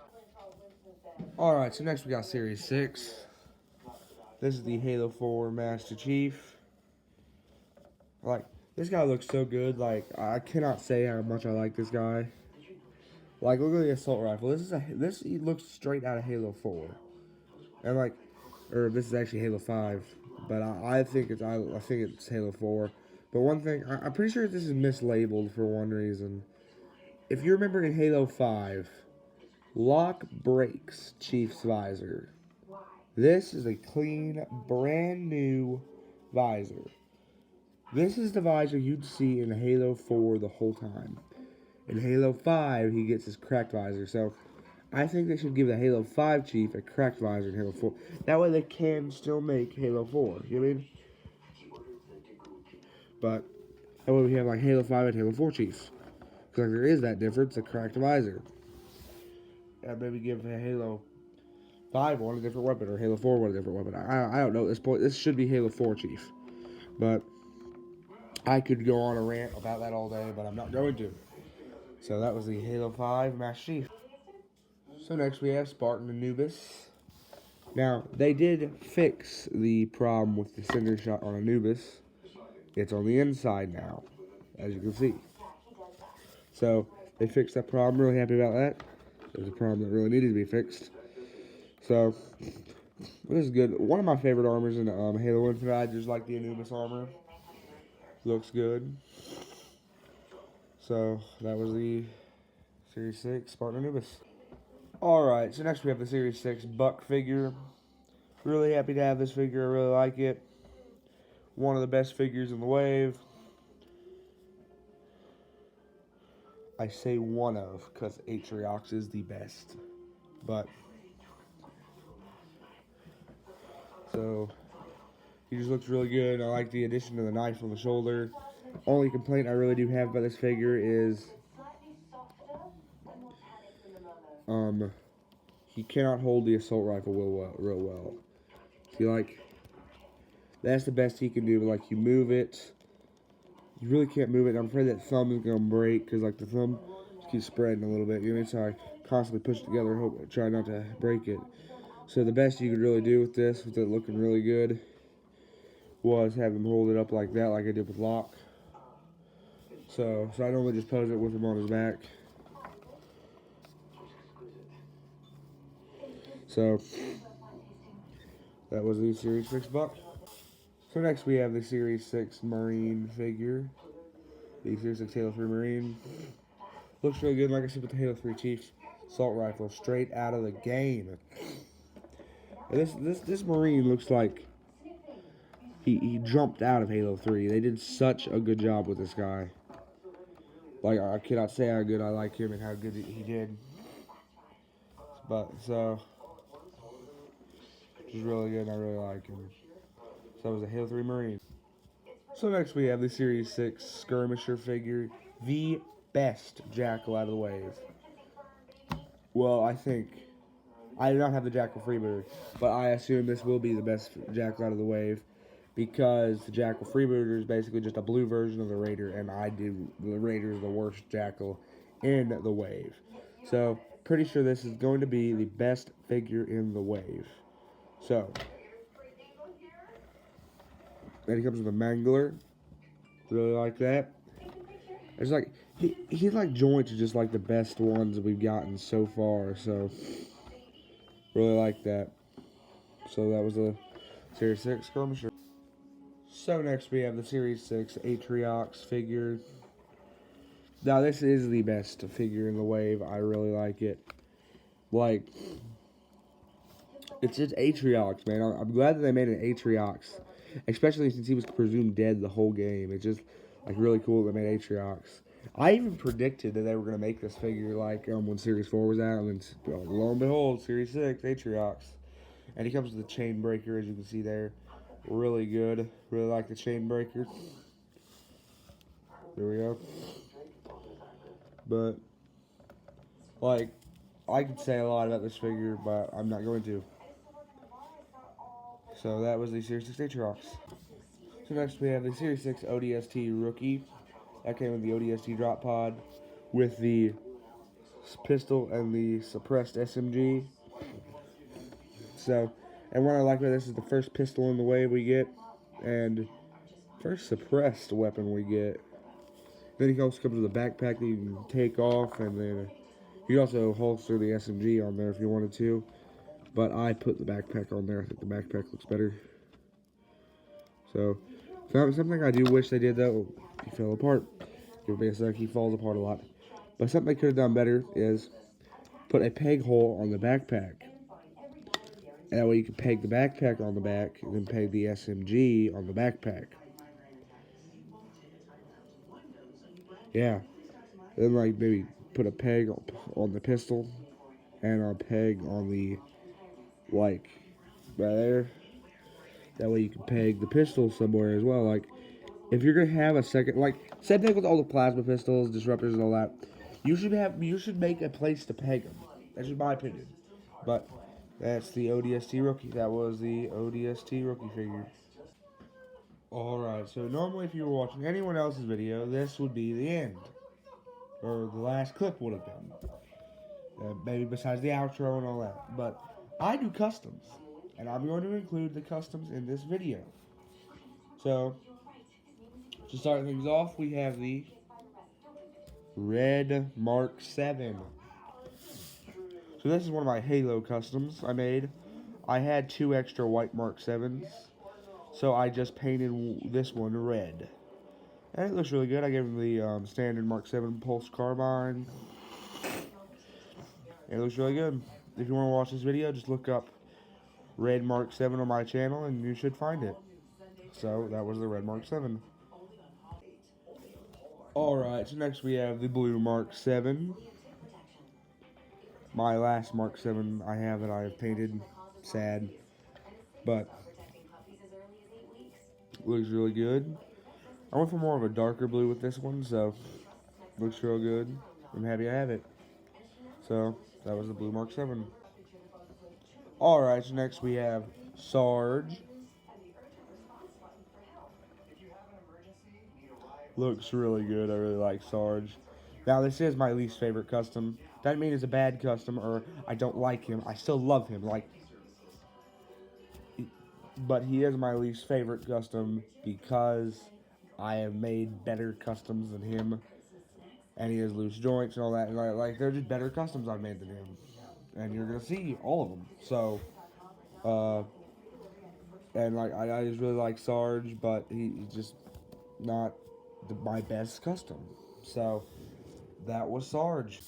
[SPEAKER 1] Alright, so next we got Series 6. This is the Halo 4 Master Chief. Like, this guy looks so good. Like, I cannot say how much I like this guy. Like, look at the assault rifle. This he looks straight out of Halo 4. And like, or this is actually Halo 5. But I think it's Halo 4. But one thing, I'm pretty sure this is mislabeled for one reason. If you remember in Halo 5, Locke breaks Chief's visor. This is a clean, brand new visor. This is the visor you'd see in Halo 4 the whole time. In Halo 5, he gets his cracked visor. So, I think they should give the Halo 5 Chief a cracked visor in Halo 4. That way they can still make Halo 4. You know what I mean? But, that way we have like Halo 5 and Halo 4 Chiefs. Because there is that difference, a cracked visor. And maybe give Halo 5 one a different weapon, or Halo 4 one a different weapon. I don't know at this point. This should be Halo 4 Chief. But I could go on a rant about that all day, but I'm not going to. So that was the Halo 5 Master Chief. So next we have Spartan Anubis. Now, they did fix the problem with the cinder shot on Anubis. It's on the inside now, as you can see. So, they fixed that problem. Really happy about that. It was a problem that really needed to be fixed. So, this is good. One of my favorite armors in Halo Infinite, I just like the Anubis armor. Looks good. So, that was the Series 6 Spartan Anubis. Alright, so next we have the Series 6 Buck figure. Really happy to have this figure. I really like it. One of the best figures in the wave. I say one of, because Atriox is the best. But, so, he just looks really good. I like the addition of the knife on the shoulder. Only complaint I really do have about this figure is he cannot hold the assault rifle real well. See, like, that's the best he can do, but like, you move it, you really can't move it. I'm afraid that thumb is gonna break, because like the thumb keeps spreading a little bit, you know what I mean? So I constantly push it together, try not to break it. So the best you could really do with this, with it looking really good, was have him hold it up like that, like I did with Locke. So I normally just pose it with him on his back. So that was the Series 6 Buck. So next we have the Series 6 Marine figure. The Series 6 Halo 3 Marine. Looks really good, like I said, with the Halo 3 Chief assault rifle, straight out of the game. And this Marine looks like he jumped out of Halo 3. They did such a good job with this guy. Like, I cannot say how good I like him and how good he did. But, so, he's really good and I really like him. So, that was a Halo 3 Marine. So, next we have the Series 6 Skirmisher figure. The best Jackal out of the wave. Well, I think, I do not have the Jackal Freebooter, but I assume this will be the best Jackal out of the wave. Because the Jackal Freebooter is basically just a blue version of the Raider, and the Raider is the worst Jackal in the wave. So, pretty sure this is going to be the best figure in the wave. So, then he comes with a Mangler. Really like that. It's like, he's like joints are just like the best ones we've gotten so far, so, really like that. So, that was the Series 6 Skirmisher. So next we have the Series 6 Atriox figure. Now this is the best figure in the wave. I really like it. Like, it's just Atriox, man. I'm glad that they made an Atriox. Especially since he was presumed dead the whole game. It's just, like, really cool that they made Atriox. I even predicted that they were going to make this figure like when Series 4 was out, and then lo and behold, Series 6, Atriox. And he comes with the chain breaker, as you can see there. Really good. Really like the chain breaker. There we go. But, like, I could say a lot about this figure, but I'm not going to. So that was the Series 6 Atriox. So next we have the Series 6 ODST Rookie. That came with the ODST drop pod with the pistol and the suppressed SMG. So, and what I like about this is the first pistol in the wave we get, and first suppressed weapon we get. Then he also comes with a backpack that you can take off, and then you also holster the SMG on there if you wanted to. But I put the backpack on there. I think the backpack looks better. So, something I do wish they did though, he fell apart. Give me a sec, he falls apart a lot. But something they could have done better is put a peg hole on the backpack. And that way you can peg the backpack on the back, and then peg the SMG on the backpack. Yeah. Then like maybe put a peg on the pistol and a peg on the, like, right there. That way you can peg the pistol somewhere as well. Like, if you're gonna have a second, like, same thing with all the plasma pistols, disruptors, and all that. You should make a place to peg them. That's just my opinion. But that's the ODST rookie. That was the ODST rookie figure. Alright, so normally if you were watching anyone else's video, this would be the end. Or the last clip would have been. Maybe besides the outro and all that. But I do customs. And I'm going to include the customs in this video. So, to start things off, we have the Red Mark 7. So this is one of my Halo customs I made. I had 2 extra white Mark 7s. So I just painted this one red. And it looks really good. I gave him the standard Mark 7 pulse carbine. It looks really good. If you want to watch this video, just look up Red Mark 7 on my channel and you should find it. So that was the Red Mark 7. Alright, so next we have the Blue Mark 7. My last Mark 7 I have that I have painted. Sad. But looks really good. I went for more of a darker blue with this one, so looks real good. I'm happy I have it. So that was the Blue Mark 7. Alright, so next we have Sarge. Looks really good. I really like Sarge. Now, this is my least favorite custom. Doesn't mean it's a bad custom or I don't like him. I still love him. But he is my least favorite custom because I have made better customs than him. And he has loose joints and all that. And like they're just better customs I've made than him. And you're going to see all of them. So, and like I just really like Sarge, but he's just not my best custom. So that was Sarge.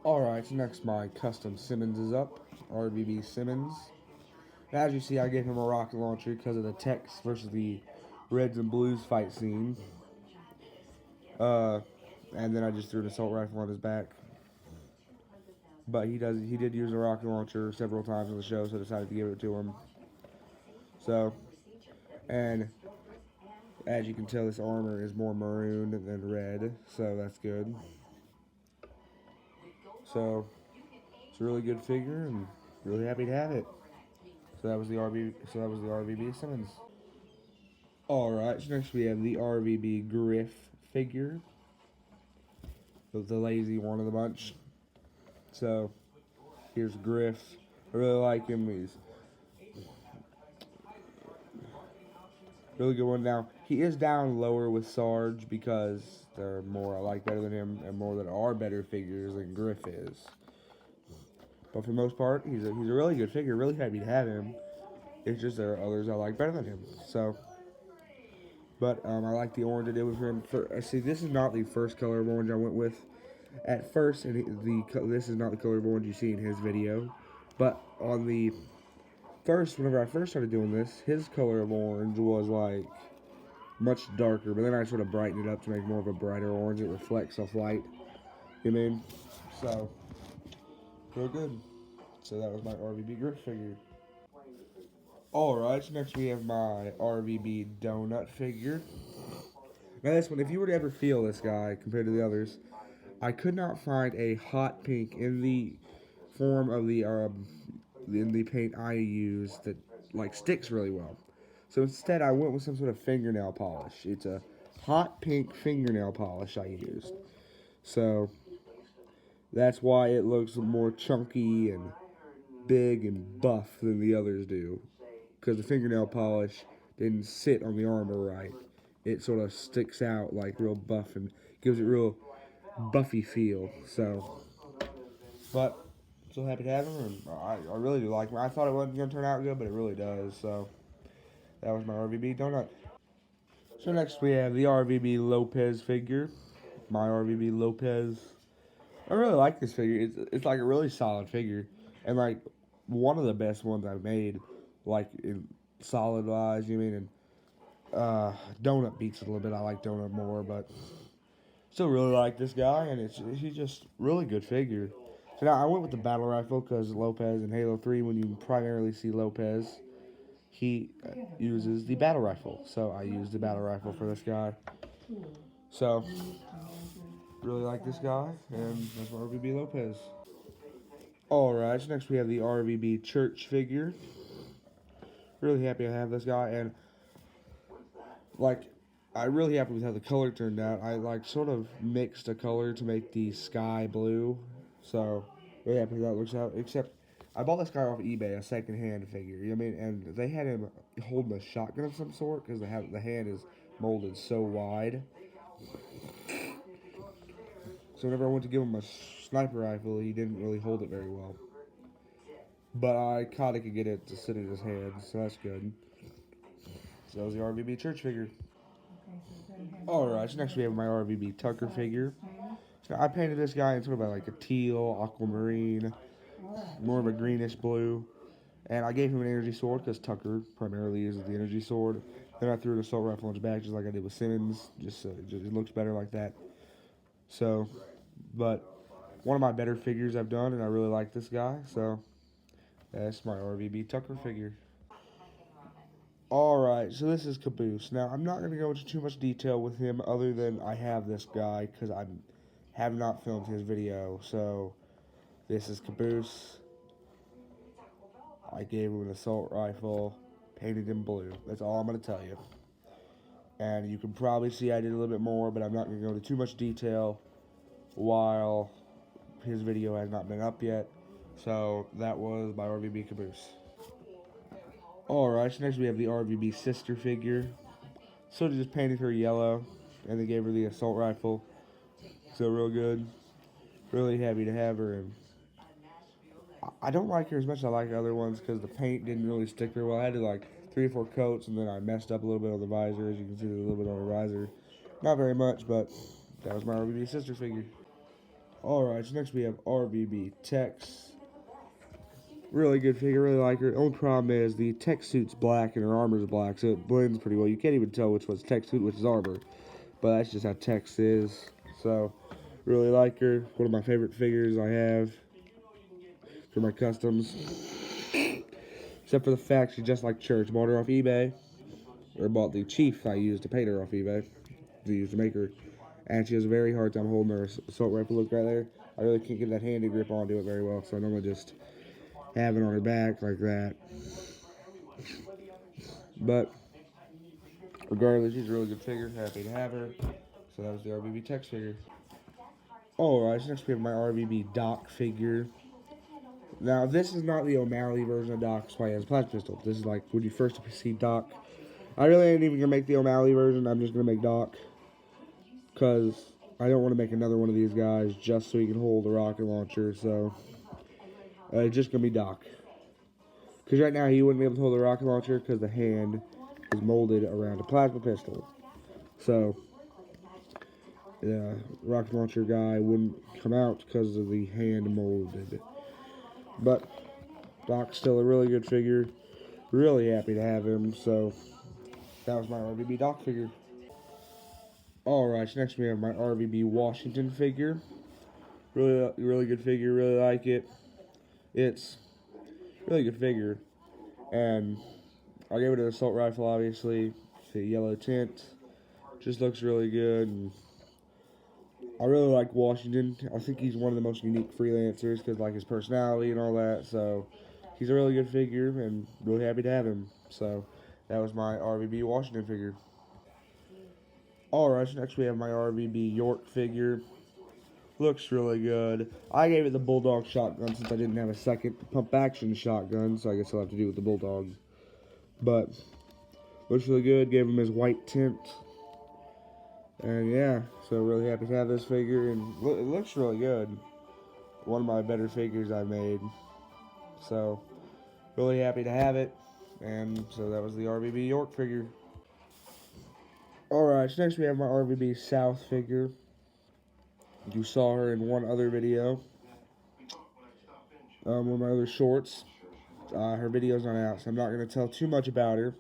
[SPEAKER 1] Alright, so next my custom Simmons is up. RVB Simmons. As you see, I gave him a rocket launcher because of the Tex versus the Reds and Blues fight scene. And then I just threw an assault rifle on his back. But he did use a rocket launcher several times on the show, so I decided to give it to him. So, and as you can tell, this armor is more maroon than red, so that's good. So, it's a really good figure, and really happy to have it. So that was the RVB Simmons. Alright, so next we have the RVB Griff figure. The lazy one of the bunch. So, here's Griff. I really like him. He's really good one. Now, he is down lower with Sarge because there are more I like better than him and more that are better figures than Griff is. But for the most part, he's a really good figure. Really happy to have him. It's just there are others I like better than him. So, but I like the orange I did with him. See, this is not the first color of orange I went with. At first, this is not the color of orange you see in his video. But on whenever I first started doing this, his color of orange was like much darker, but then I sort of brighten it up to make more of a brighter orange. It reflects off light. You know what I mean? So, real good. So that was my RVB Griff figure. Alright, so next we have my RVB Donut figure. Now this one, if you were to ever feel this guy compared to the others, I could not find a hot pink in the form of the in the paint I use that like sticks really well. So instead I went with some sort of fingernail polish. It's a hot pink fingernail polish I used. So that's why it looks more chunky and big and buff than the others do. Because the fingernail polish didn't sit on the armor right. It sort of sticks out like real buff and gives it real buffy feel. So, but so happy to have him, and I really do like him. I thought it wasn't going to turn out good, but it really does. So that was my RVB Donut. So next we have the RVB Lopez figure. My RVB Lopez. I really like this figure. It's like a really solid figure, and like one of the best ones I've made, like in solid wise. You mean, and Donut beats it a little bit. I like Donut more, but still really like this guy, and he's just really good figure. So now I went with the battle rifle because Lopez in Halo 3, when you primarily see Lopez, he uses the battle rifle. So I used the battle rifle for this guy. So really like this guy, and that's my RVB Lopez. Alright, so next we have the RVB Church figure. Really happy to have this guy, and like I'm really happy with how the color turned out. I like sort of mixed a color to make the sky blue, so really happy how that looks out. Except I bought this guy off eBay, a second-hand figure. You know what I mean? And they had him holding a shotgun of some sort because the hand is molded so wide. So whenever I went to give him a sniper rifle, he didn't really hold it very well. But I kind of could get it to sit in his hand, so that's good. So that was the RVB Church figure. Alright, so next we have my RVB Tucker figure. So I painted this guy in sort of like a teal, aquamarine, more of a greenish blue. And I gave him an energy sword because Tucker primarily uses the energy sword. Then I threw an assault rifle on his back just like I did with Simmons. Just it looks better like that. So, but one of my better figures I've done, and I really like this guy. So that's my RVB Tucker figure. Alright, so this is Caboose. Now, I'm not going to go into too much detail with him other than I have this guy because I have not filmed his video. So, this is Caboose. I gave him an assault rifle, painted him blue. That's all I'm going to tell you. And you can probably see I did a little bit more, but I'm not going to go into too much detail while his video has not been up yet. So, that was my RVB Caboose. Alright, so next we have the RVB sister figure. So they just painted her yellow, and they gave her the assault rifle. So real good. Really happy to have her. And I don't like her as much as I like the other ones because the paint didn't really stick very well. I had to like 3 or 4 coats, and then I messed up a little bit on the visor. As you can see, there's a little bit on the visor. Not very much, but that was my RVB sister figure. Alright, so next we have RVB Tex. Really good figure, really like her. The only problem is the tech suit's black and her armor's black, so it blends pretty well. You can't even tell which one's tech suit, which is armor. But that's just how Tex is. So, really like her. One of my favorite figures I have for my customs. Except for the fact she's just like Church. Bought her off eBay. Or bought the Chief I used to paint her off eBay. To use to make her. And she has a very hard time holding her assault rifle. Look right there. I really can't get that handy grip onto it very well, so I normally just have it on her back like that. But regardless, she's a really good figure. Happy to have her. So that was the RVB Tex figure. Alright, so next we have my RVB Doc figure. Now, this is not the O'Malley version of Doc, that's why he has a plasma pistol. This is like when you first see Doc. I really ain't even going to make the O'Malley version. I'm just going to make Doc. Because I don't want to make another one of these guys just so he can hold the rocket launcher. So it's just going to be Doc. Because right now he wouldn't be able to hold the rocket launcher because the hand is molded around a plasma pistol. So the rocket launcher guy wouldn't come out because of the hand molded. But Doc's still a really good figure. Really happy to have him. So that was my RVB Doc figure. Alright, so next we have my RVB Washington figure. Really good figure, really like it. It's really good figure. And I gave it an assault rifle, obviously. The yellow tint. Just looks really good. And I really like Washington. I think he's one of the most unique freelancers because like his personality and all that. So he's a really good figure and really happy to have him. So that was my RVB Washington figure. Alright, so next we have my RVB York figure. Looks really good. I gave it the Bulldog shotgun since I didn't have a second pump action shotgun, so I guess I'll have to do with the Bulldog. But looks really good. Gave him his white tint. And yeah, so really happy to have this figure, and it looks really good. One of my better figures I've made. So really happy to have it. And so that was the RVB York figure. Alright, so next we have my RVB South figure. You saw her in one other video. One of my other shorts. Her video's not out, so I'm not going to tell too much about her.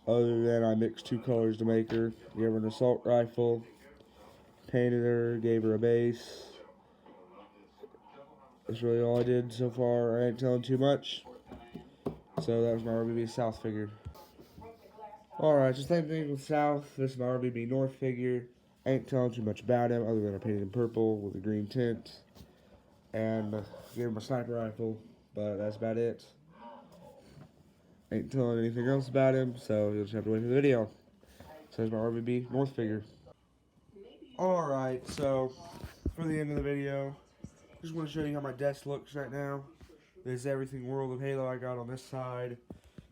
[SPEAKER 1] Other than I mixed 2 colors to make her. Gave her an assault rifle. Painted her, gave her a base. That's really all I did so far. I ain't telling too much. So that was my RVB South figure. Alright, so same thing with South. This is my RVB North figure. I ain't telling too much about him other than I painted him purple with a green tint. And gave him a sniper rifle. But that's about it. Ain't telling anything else about him, so you'll just have to wait for the video. So there's my RVB North figure. Alright, so for the end of the video, just want to show you how my desk looks right now. There's everything World of Halo I got on this side,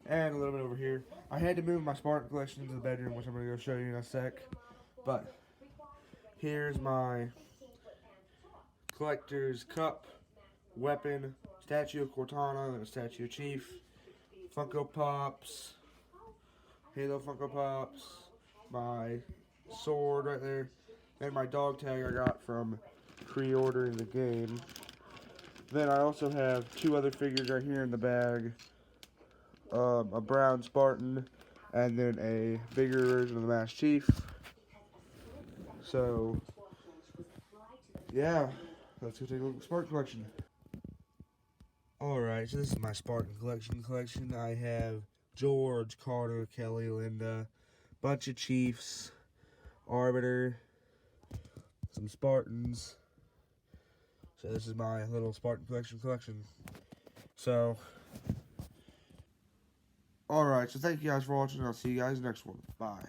[SPEAKER 1] and a little bit over here. I had to move my Spartan collection into the bedroom, which I'm going to go show you in a sec. But here's my collector's cup, weapon, statue of Cortana, and a statue of Chief, Funko Pops, Halo Funko Pops, my sword right there, and my dog tag I got from pre-ordering the game. Then I also have 2 other figures right here in the bag, a brown Spartan, and then a bigger version of the Master Chief. So, yeah, let's go take a look at the Spartan collection. Alright, so this is my Spartan collection. I have George, Carter, Kelly, Linda, bunch of Chiefs, Arbiter, some Spartans. So this is my little Spartan collection. So, alright, so thank you guys for watching. I'll see you guys next one. Bye.